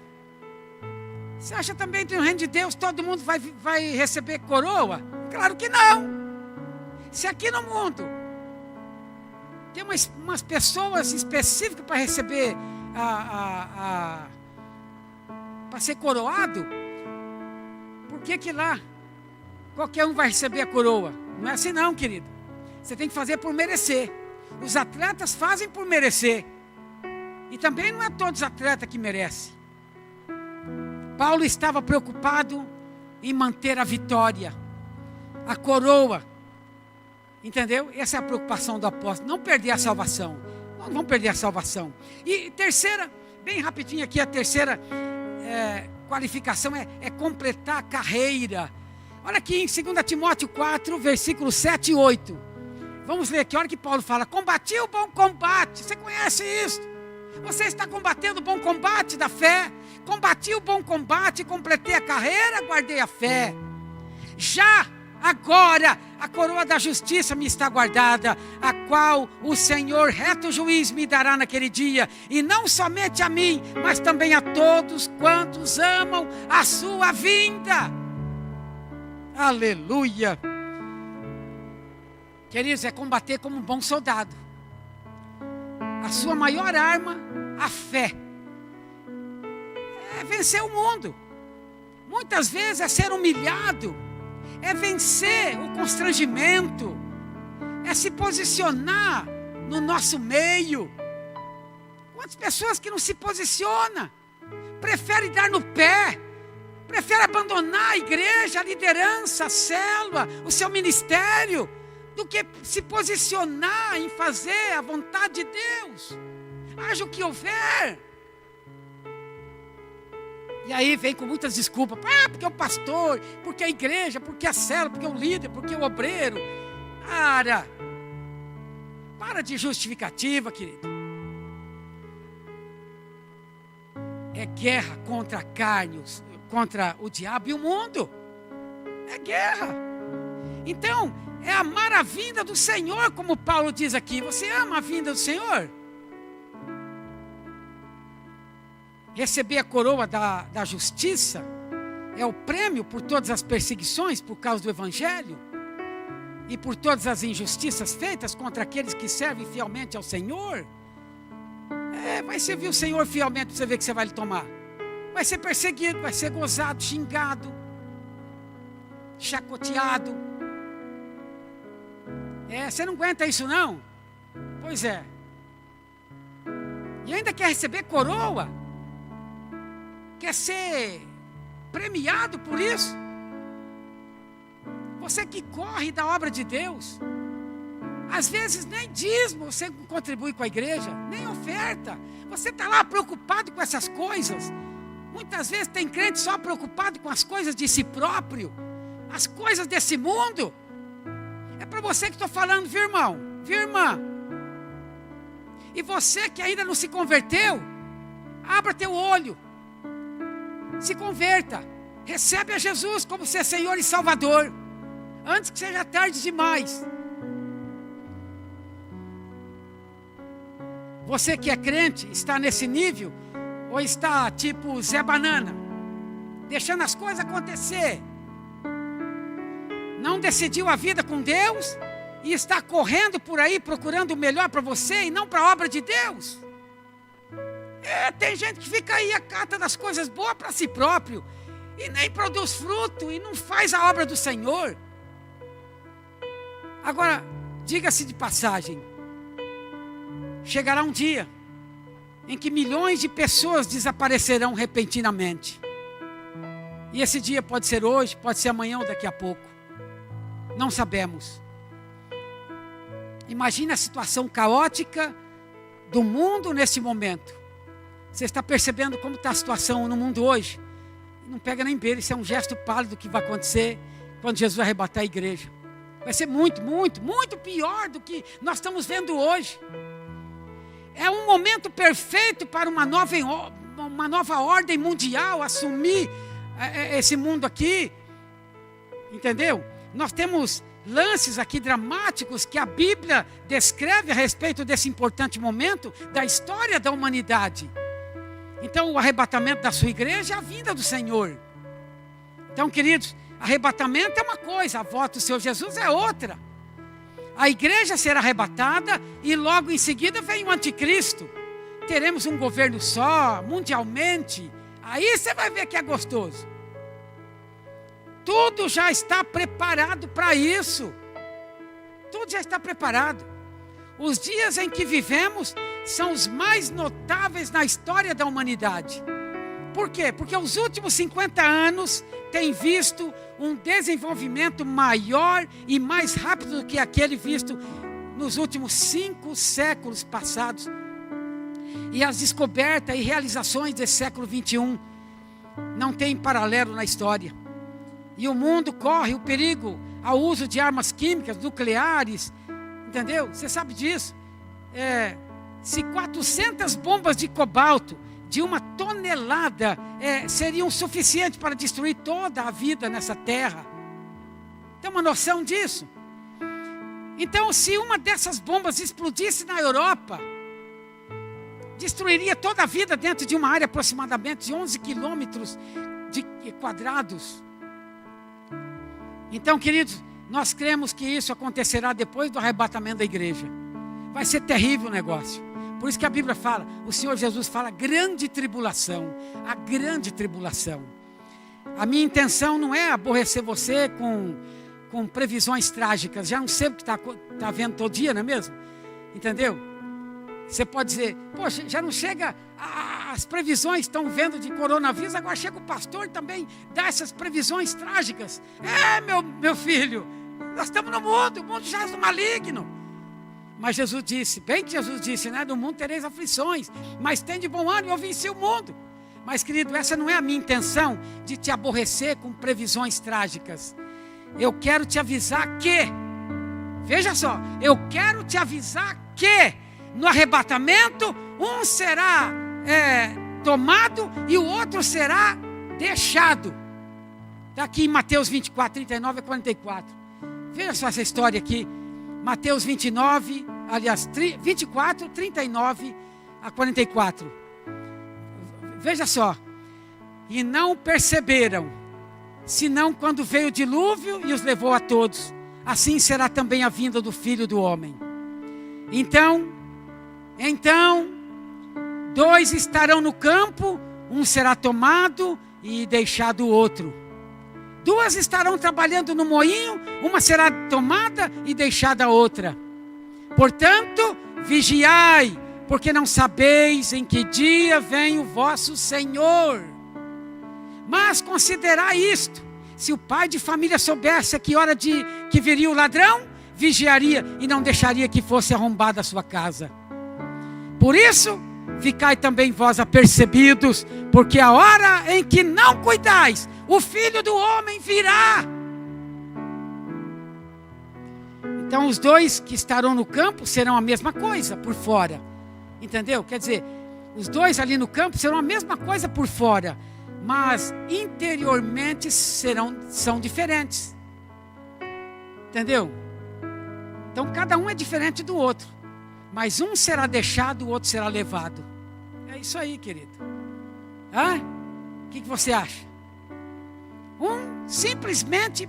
Você acha também que no reino de Deus todo mundo vai receber coroa? Claro que não. Se aqui no mundo tem umas pessoas específicas para receber, para ser coroado, por que lá qualquer um vai receber a coroa? Não é assim não, querido. Você tem que fazer por merecer. Os atletas fazem por merecer. E também não é todos os atletas que merecem. Paulo estava preocupado em manter a vitória, a coroa. Entendeu? Essa é a preocupação do apóstolo. Não perder a salvação. Não vamos perder a salvação. E terceira, bem rapidinho aqui, a terceira qualificação é completar a carreira. Olha aqui em 2 Timóteo 4, versículos 7 e 8. Vamos ler aqui, olha que Paulo fala. Combati o bom combate. Você conhece isso? Você está combatendo o bom combate da fé. Combati o bom combate, completei a carreira, guardei a fé. Já agora a coroa da justiça me está guardada, a qual o Senhor reto juiz me dará naquele dia, e não somente a mim, mas também a todos quantos amam a sua vinda. Aleluia. Queridos, é combater como um bom soldado. A sua maior arma, a fé, é vencer o mundo. Muitas vezes é ser humilhado, é vencer o constrangimento, é se posicionar no nosso meio. Quantas pessoas que não se posicionam, preferem dar no pé, preferem abandonar a igreja, a liderança, a célula, o seu ministério, do que se posicionar em fazer a vontade de Deus. Haja o que houver. E aí vem com muitas desculpas. Porque o pastor, porque a igreja, porque a célula, porque o líder, porque o obreiro. Para de justificativa, querido. É guerra contra a carne, contra o diabo e o mundo. É guerra. Então, é amar a vinda do Senhor, como Paulo diz aqui. Você ama a vinda do Senhor? receber a coroa da justiça, é o prêmio por todas as perseguições por causa do Evangelho e por todas as injustiças feitas contra aqueles que servem fielmente ao Senhor. Vai servir o Senhor fielmente para você ver que você vai lhe tomar. Vai ser perseguido, vai ser gozado, xingado, chacoteado. Você não aguenta isso não? Pois é. E ainda quer receber coroa? Quer ser premiado por isso? Você que corre da obra de Deus, às vezes nem dízimo você contribui com a igreja, nem oferta. Você está lá preocupado com essas coisas. Muitas vezes tem crente só preocupado com as coisas de si próprio, as coisas desse mundo. É para você que estou falando, viu, irmão? Viu, irmã? E você que ainda não se converteu, abra teu olho, se converta, recebe a Jesus como seu Senhor e Salvador, antes que seja tarde demais. Você que é crente, está nesse nível, ou está tipo Zé Banana, deixando as coisas acontecer, não decidiu a vida com Deus, e está correndo por aí procurando o melhor para você e não para a obra de Deus. Tem gente que fica aí à cata das coisas boas para si próprio e nem produz fruto e não faz a obra do Senhor. Agora, diga-se de passagem, chegará um dia em que milhões de pessoas desaparecerão repentinamente. E esse dia pode ser hoje, pode ser amanhã ou daqui a pouco. Não sabemos. Imagine a situação caótica do mundo nesse momento. Você está percebendo como está a situação no mundo hoje? Não pega nem beira, isso é um gesto pálido que vai acontecer quando Jesus arrebatar a igreja. Vai ser muito, muito, muito pior do que nós estamos vendo hoje. É um momento perfeito para uma nova ordem mundial assumir esse mundo aqui. Entendeu? Nós temos lances aqui dramáticos que a Bíblia descreve a respeito desse importante momento da história da humanidade. Então, o arrebatamento da sua igreja é a vinda do Senhor. Então, queridos, arrebatamento é uma coisa, a volta do Senhor Jesus é outra. A igreja será arrebatada e logo em seguida vem o anticristo. Teremos um governo só, mundialmente. Aí você vai ver que é gostoso. Tudo já está preparado para isso. Tudo já está preparado. Os dias em que vivemos são os mais notáveis na história da humanidade. Por quê? Porque os últimos 50 anos têm visto um desenvolvimento maior e mais rápido do que aquele visto nos últimos 5 séculos passados. E as descobertas e realizações desse século 21 não têm paralelo na história. E o mundo corre o perigo ao uso de armas químicas, nucleares, entendeu? Você sabe disso. Se 400 bombas de cobalto de 1 tonelada seriam suficientes para destruir toda a vida nessa terra. Tem uma noção disso? Então, se uma dessas bombas explodisse na Europa, destruiria toda a vida dentro de uma área aproximadamente de 11 quilômetros quadrados. Então, queridos, nós cremos que isso acontecerá depois do arrebatamento da igreja. Vai ser terrível o negócio. Por isso que a Bíblia fala, o Senhor Jesus fala grande tribulação, a grande tribulação. A minha intenção não é aborrecer você com previsões trágicas. Já não sei o que está vendo todo dia, não é mesmo? Entendeu? Você pode dizer, poxa, já não chega, as previsões estão vendo de coronavírus, agora chega o pastor também, dá essas previsões trágicas. Meu filho, nós estamos no mundo, o mundo já é do maligno. Mas Jesus disse, bem que Jesus disse, né? No mundo tereis aflições, mas tem de bom ânimo, eu venci o mundo. Mas querido, essa não é a minha intenção de te aborrecer com previsões trágicas. Eu quero te avisar que, veja só, eu quero te avisar que no arrebatamento, um será tomado e o outro será deixado. Está aqui em Mateus 24, 39 a 44. Veja só essa história aqui. Mateus 24, 39 a 44. Veja só. E não perceberam, senão quando veio o dilúvio e os levou a todos. Assim será também a vinda do Filho do Homem. Então, 2 estarão no campo, um será tomado e deixado o outro. 2 estarão trabalhando no moinho, uma será tomada e deixada a outra. Portanto, vigiai, porque não sabeis em que dia vem o vosso Senhor. Mas considerai isto: se o pai de família soubesse a que hora que viria o ladrão, vigiaria e não deixaria que fosse arrombada a sua casa. Por isso, ficai também vós apercebidos, porque a hora em que não cuidais, o Filho do Homem virá. Então os 2 que estarão no campo serão a mesma coisa por fora. Entendeu? Quer dizer, os 2 ali no campo serão a mesma coisa por fora, mas interiormente são diferentes. Entendeu? Então cada um é diferente do outro, mas um será deixado, o outro será levado. É isso aí, querido. O que você acha? Um simplesmente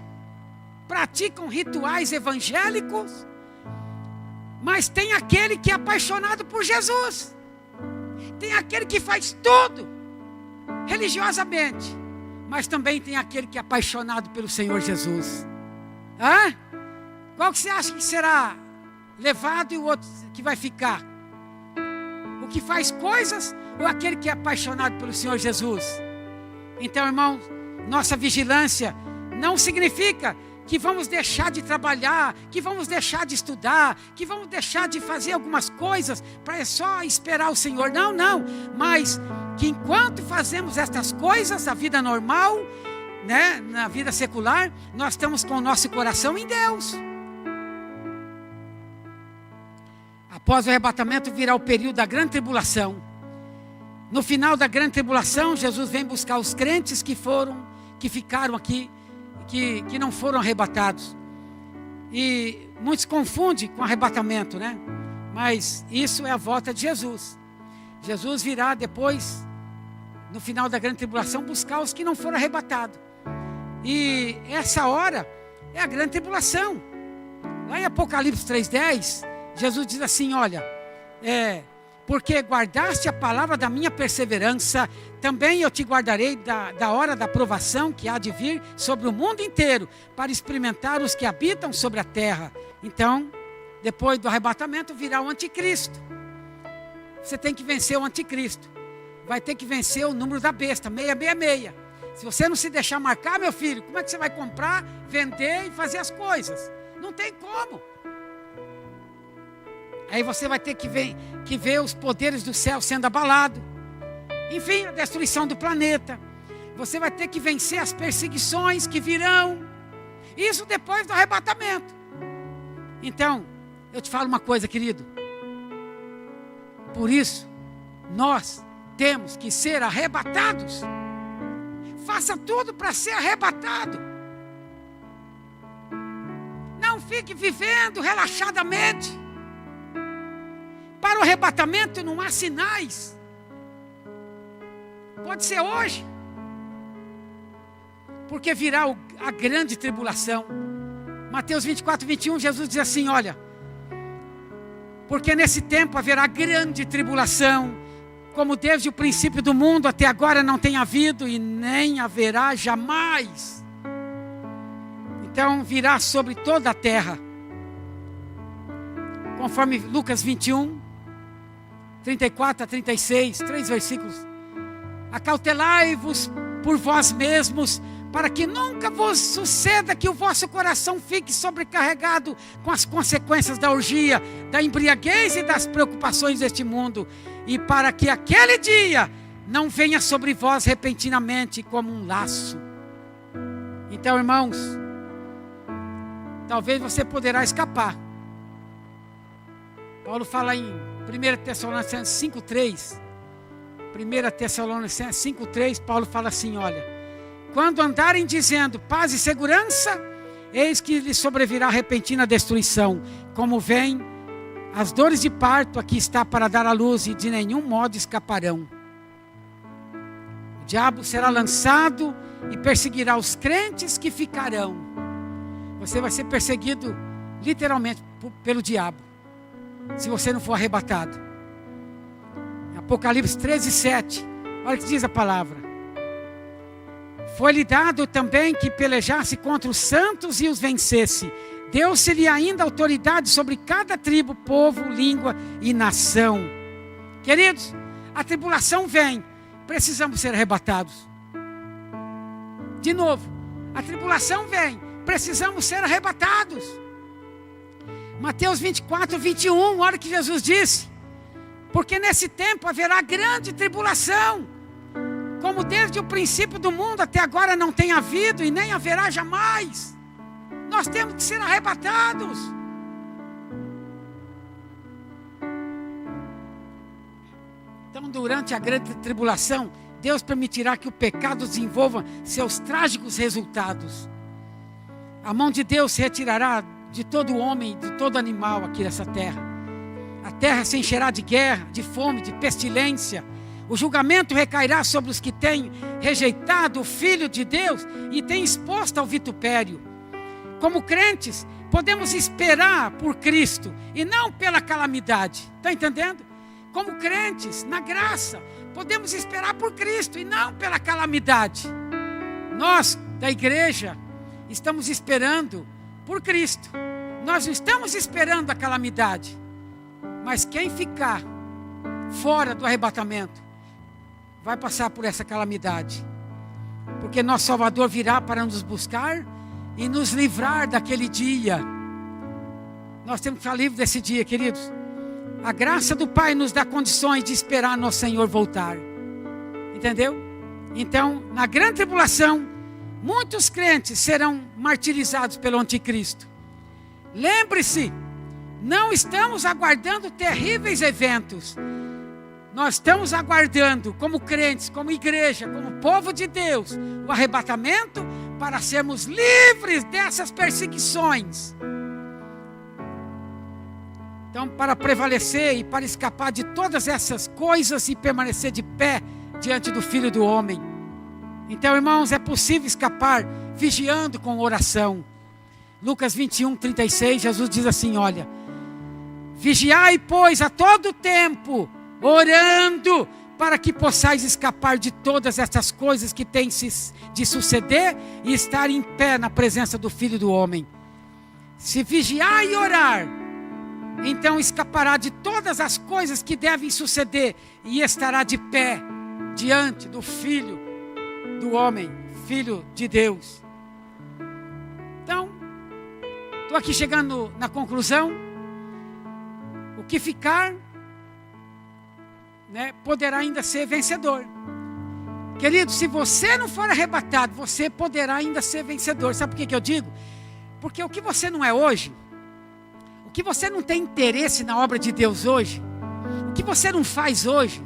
praticam rituais evangélicos, mas tem aquele que é apaixonado por Jesus. Tem aquele que faz tudo religiosamente, mas também tem aquele que é apaixonado pelo Senhor Jesus. Qual que você acha que será levado e o outro que vai ficar? O que faz coisas ou aquele que é apaixonado pelo Senhor Jesus? Então, irmão, nossa vigilância não significa que vamos deixar de trabalhar, que vamos deixar de estudar, que vamos deixar de fazer algumas coisas para só esperar o Senhor. Não. Mas que enquanto fazemos estas coisas, a vida normal, né, na vida secular, nós estamos com o nosso coração em Deus. Após o arrebatamento virá o período da grande tribulação. No final da grande tribulação, Jesus vem buscar os crentes que ficaram aqui, que não foram arrebatados. E muitos confundem com arrebatamento, né? Mas isso é a volta de Jesus. Jesus virá depois, no final da grande tribulação, buscar os que não foram arrebatados. E essa hora é a grande tribulação. Lá em Apocalipse 3:10, Jesus diz assim: olha, porque guardaste a palavra da minha perseverança, também eu te guardarei da hora da provação que há de vir sobre o mundo inteiro, para experimentar os que habitam sobre a terra. Então, depois do arrebatamento virá o anticristo. Você tem que vencer o anticristo. Vai ter que vencer o número da besta, 666. Se você não se deixar marcar, meu filho, como é que você vai comprar, vender e fazer as coisas? Não tem como. Aí você vai ter que ver os poderes do céu sendo abalados. Enfim, a destruição do planeta. Você vai ter que vencer as perseguições que virão. Isso depois do arrebatamento. Então, eu te falo uma coisa, querido. Por isso, nós temos que ser arrebatados. Faça tudo para ser arrebatado. Não fique vivendo relaxadamente. Para o arrebatamento não há sinais. Pode ser hoje. Porque virá a grande tribulação. Mateus 24:21, Jesus diz assim: olha, porque nesse tempo haverá grande tribulação, como desde o princípio do mundo até agora não tem havido e nem haverá jamais. Então virá sobre toda a terra, conforme Lucas 21, 34 a 36, 3 versículos. Acautelai-vos por vós mesmos, para que nunca vos suceda que o vosso coração fique sobrecarregado com as consequências da orgia, da embriaguez e das preocupações deste mundo, e para que aquele dia não venha sobre vós repentinamente como um laço. Então, irmãos, talvez você poderá escapar. Paulo fala em 1 Tessalonicenses 5:3. 1 Tessalonicenses 5:3, Paulo fala assim: olha, quando andarem dizendo paz e segurança, eis que lhes sobrevirá repentina destruição, como vem as dores de parto, aqui está para dar à luz, e de nenhum modo escaparão. O diabo será lançado e perseguirá os crentes que ficarão. Você vai ser perseguido literalmente pelo diabo, se você não for arrebatado. Apocalipse 13:7. Olha o que diz a palavra. Foi-lhe dado também que pelejasse contra os santos e os vencesse. Deu-se-lhe ainda autoridade sobre cada tribo, povo, língua e nação. Queridos, a tribulação vem, precisamos ser arrebatados. De novo, a tribulação vem, precisamos ser arrebatados. Mateus 24:21, olha o que Jesus disse. Porque nesse tempo haverá grande tribulação, como desde o princípio do mundo até agora não tem havido e nem haverá jamais. Nós temos que ser arrebatados. Então, durante a grande tribulação, Deus permitirá que o pecado desenvolva seus trágicos resultados. A mão de Deus se retirará de todo homem, de todo animal aqui nessa terra. A terra se encherá de guerra, de fome, de pestilência. O julgamento recairá sobre os que têm rejeitado o Filho de Deus e têm exposto ao vitupério. Como crentes, podemos esperar por Cristo e não pela calamidade. Está entendendo? Como crentes, na graça, podemos esperar por Cristo e não pela calamidade. Nós, da igreja, estamos esperando por Cristo. Nós não estamos esperando a calamidade. Mas quem ficar fora do arrebatamento vai passar por essa calamidade. Porque nosso Salvador virá para nos buscar e nos livrar daquele dia. Nós temos que ficar livres desse dia, queridos. A graça do Pai nos dá condições de esperar nosso Senhor voltar. Entendeu? Então, na grande tribulação, muitos crentes serão martirizados pelo anticristo. Lembre-se, não estamos aguardando terríveis eventos. Nós estamos aguardando, como crentes, como igreja, como povo de Deus, o arrebatamento para sermos livres dessas perseguições. Então, para prevalecer e para escapar de todas essas coisas e permanecer de pé diante do Filho do Homem. Então, irmãos, é possível escapar vigiando com oração. Lucas 21:36, Jesus diz assim, olha: vigiai, pois, a todo tempo, orando, para que possais escapar de todas essas coisas que têm de suceder e estar em pé na presença do Filho do Homem. Se vigiar e orar, então escapará de todas as coisas que devem suceder e estará de pé diante do Filho do Homem, Filho de Deus. Então, estou aqui chegando na conclusão. O que ficar, poderá ainda ser vencedor. Querido, se você não for arrebatado, você poderá ainda ser vencedor. Sabe por que eu digo? Porque o que você não é hoje, o que você não tem interesse na obra de Deus hoje, o que você não faz hoje,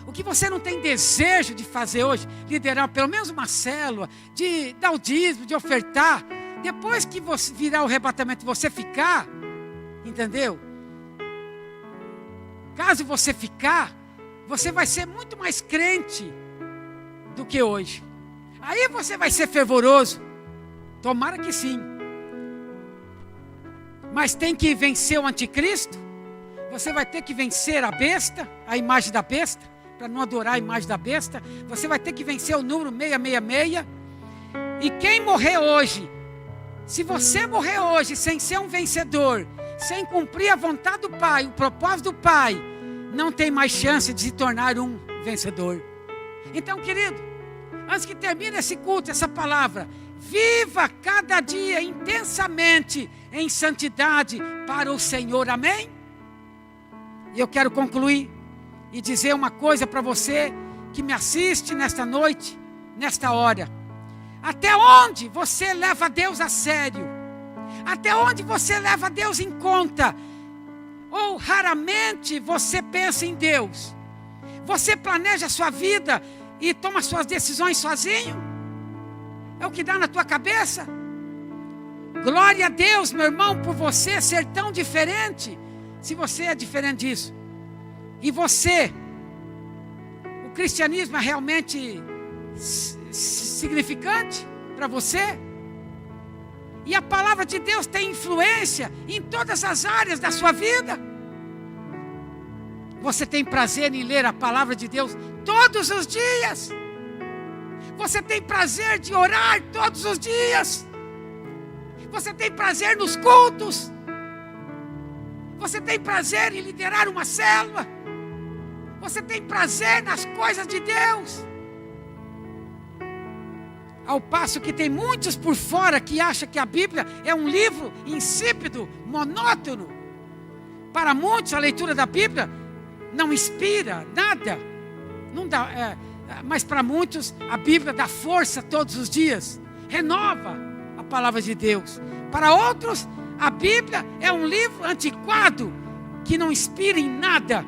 o que você não tem desejo de fazer hoje, liderar pelo menos uma célula, de dar o dízimo, de ofertar, depois que você virar o arrebatamento e você ficar, entendeu? Caso você ficar, você vai ser muito mais crente do que hoje. Aí você vai ser fervoroso. Tomara que sim. Mas tem que vencer o anticristo. Você vai ter que vencer a besta, a imagem da besta, para não adorar a imagem da besta. Você vai ter que vencer o número 666. E quem morrer hoje, se você morrer hoje sem ser um vencedor, sem cumprir a vontade do Pai, o propósito do Pai, não tem mais chance de se tornar um vencedor. Então, querido, antes que termine esse culto, essa palavra, viva cada dia intensamente em santidade para o Senhor, amém? E eu quero concluir e dizer uma coisa para você que me assiste nesta noite, nesta hora. Até onde você leva Deus a sério? Até onde você leva Deus em conta? Ou raramente você pensa em Deus? Você planeja a sua vida e toma suas decisões sozinho? É o que dá na tua cabeça? Glória a Deus, meu irmão, por você ser tão diferente. Se você é diferente disso, e você, o cristianismo é realmente significante para você. E a palavra de Deus tem influência em todas as áreas da sua vida. Você tem prazer em ler a palavra de Deus todos os dias. Você tem prazer de orar todos os dias. Você tem prazer nos cultos. Você tem prazer em liderar uma célula. Você tem prazer nas coisas de Deus. Ao passo que tem muitos por fora que acham que a Bíblia é um livro insípido, monótono. Para muitos a leitura da Bíblia não inspira nada. Não dá, mas para muitos a Bíblia dá força todos os dias. Renova a palavra de Deus. Para outros a Bíblia é um livro antiquado que não inspira em nada.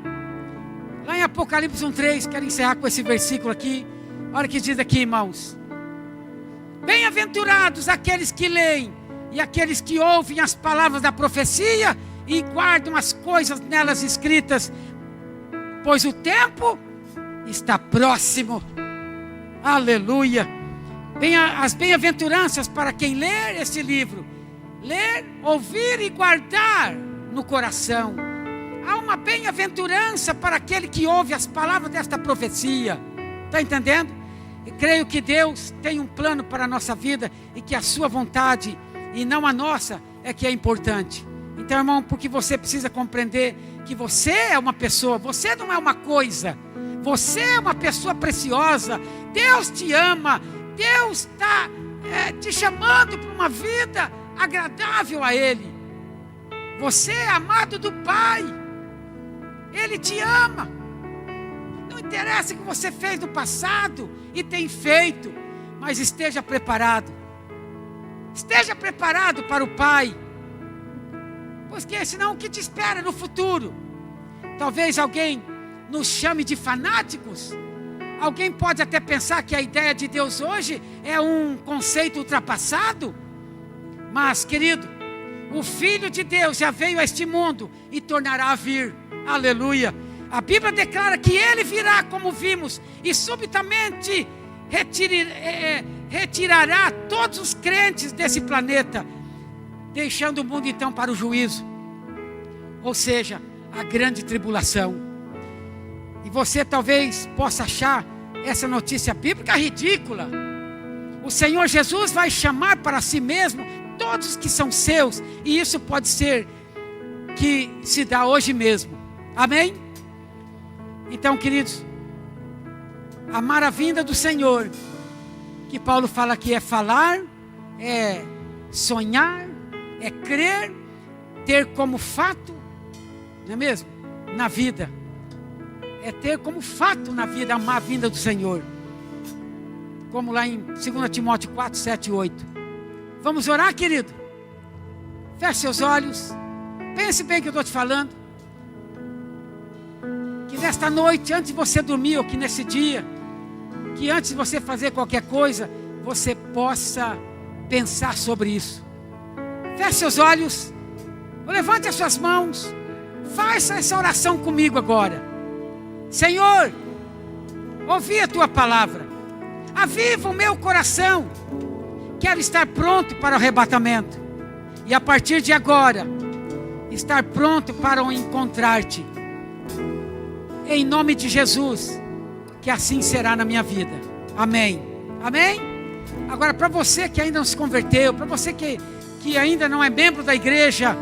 Lá em Apocalipse 1:3, quero encerrar com esse versículo aqui. Olha o que diz aqui, irmãos. Bem-aventurados aqueles que leem e aqueles que ouvem as palavras da profecia e guardam as coisas nelas escritas, pois o tempo está próximo. Aleluia. As bem-aventuranças para quem ler este livro. Ler, ouvir e guardar no coração. Há uma bem-aventurança para aquele que ouve as palavras desta profecia. Está entendendo? Eu creio que Deus tem um plano para a nossa vida e que a sua vontade e não a nossa é que é importante. Então, irmão, porque você precisa compreender que você é uma pessoa, você não é uma coisa. Você é uma pessoa preciosa. Deus te ama. Deus está te chamando para uma vida agradável a Ele. Você é amado do Pai. Ele te ama. Não interessa o que você fez no passado e tem feito, mas esteja preparado. Esteja preparado para o Pai. Porque senão o que te espera no futuro? Talvez alguém nos chame de fanáticos. Alguém pode até pensar que a ideia de Deus hoje é um conceito ultrapassado. Mas, querido, o Filho de Deus já veio a este mundo e tornará a vir. Aleluia. A Bíblia declara que Ele virá, como vimos, e subitamente retirará todos os crentes desse planeta, deixando o mundo então para o juízo. Ou seja, a grande tribulação. E você talvez possa achar essa notícia bíblica ridícula. O Senhor Jesus vai chamar para si mesmo todos os que são seus. E isso pode ser que se dá hoje mesmo. Amém? Então, queridos, amar a vinda do Senhor, que Paulo fala que é falar, é sonhar, é crer, ter como fato, não é mesmo? Na vida. É ter como fato na vida amar a vinda do Senhor. Como lá em 2 Timóteo 4, 7 e 8. Vamos orar, querido? Feche seus olhos. Pense bem o que eu estou te falando. Que nesta noite, antes de você dormir, ou que nesse dia, que antes de você fazer qualquer coisa, você possa pensar sobre isso. Feche seus olhos. Levante as suas mãos. Faça essa oração comigo agora. Senhor, ouvi a tua palavra. Aviva o meu coração. Quero estar pronto para o arrebatamento. E a partir de agora, estar pronto para encontrar-te. Em nome de Jesus, que assim será na minha vida. Amém. Amém? Agora, para você que ainda não se converteu, para você que ainda não é membro da igreja,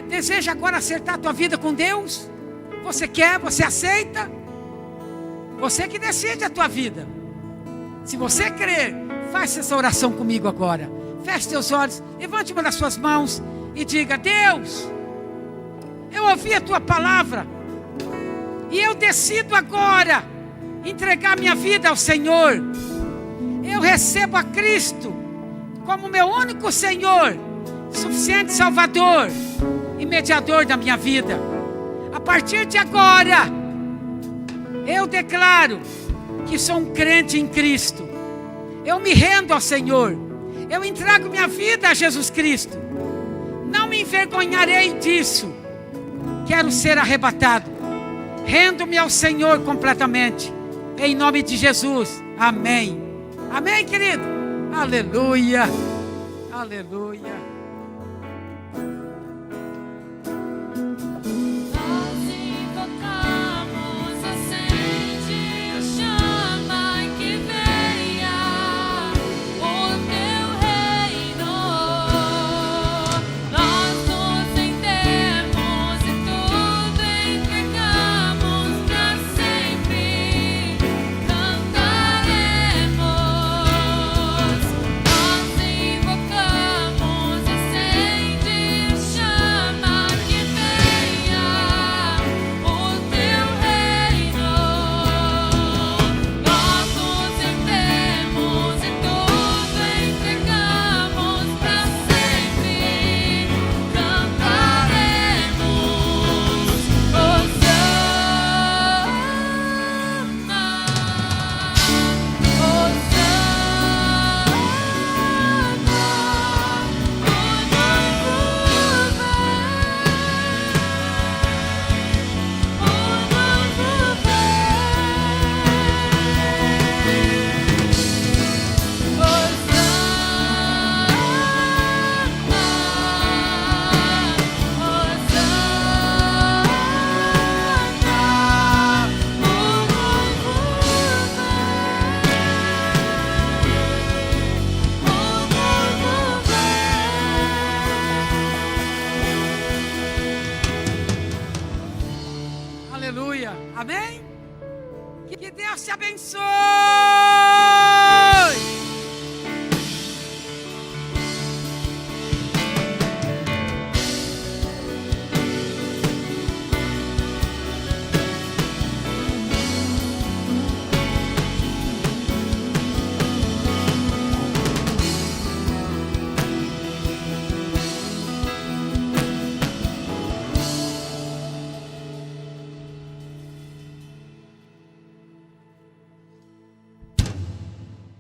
deseja agora acertar a tua vida com Deus? Você quer? Você aceita? Você que decide a tua vida. Se você crer, faça essa oração comigo agora. Feche seus olhos, levante uma das suas mãos e diga: Deus, eu ouvi a tua palavra e eu decido agora entregar minha vida ao Senhor. Eu recebo a Cristo como meu único Senhor, suficiente Salvador e mediador da minha vida. A partir de agora, eu declaro que sou um crente em Cristo. Eu me rendo ao Senhor. Eu entrego minha vida a Jesus Cristo. Não me envergonharei disso. Quero ser arrebatado. Rendo-me ao Senhor completamente. em nome de Jesus. Amém. Amém, querido? Aleluia. Aleluia. Aleluia. Amém? Que Deus te abençoe.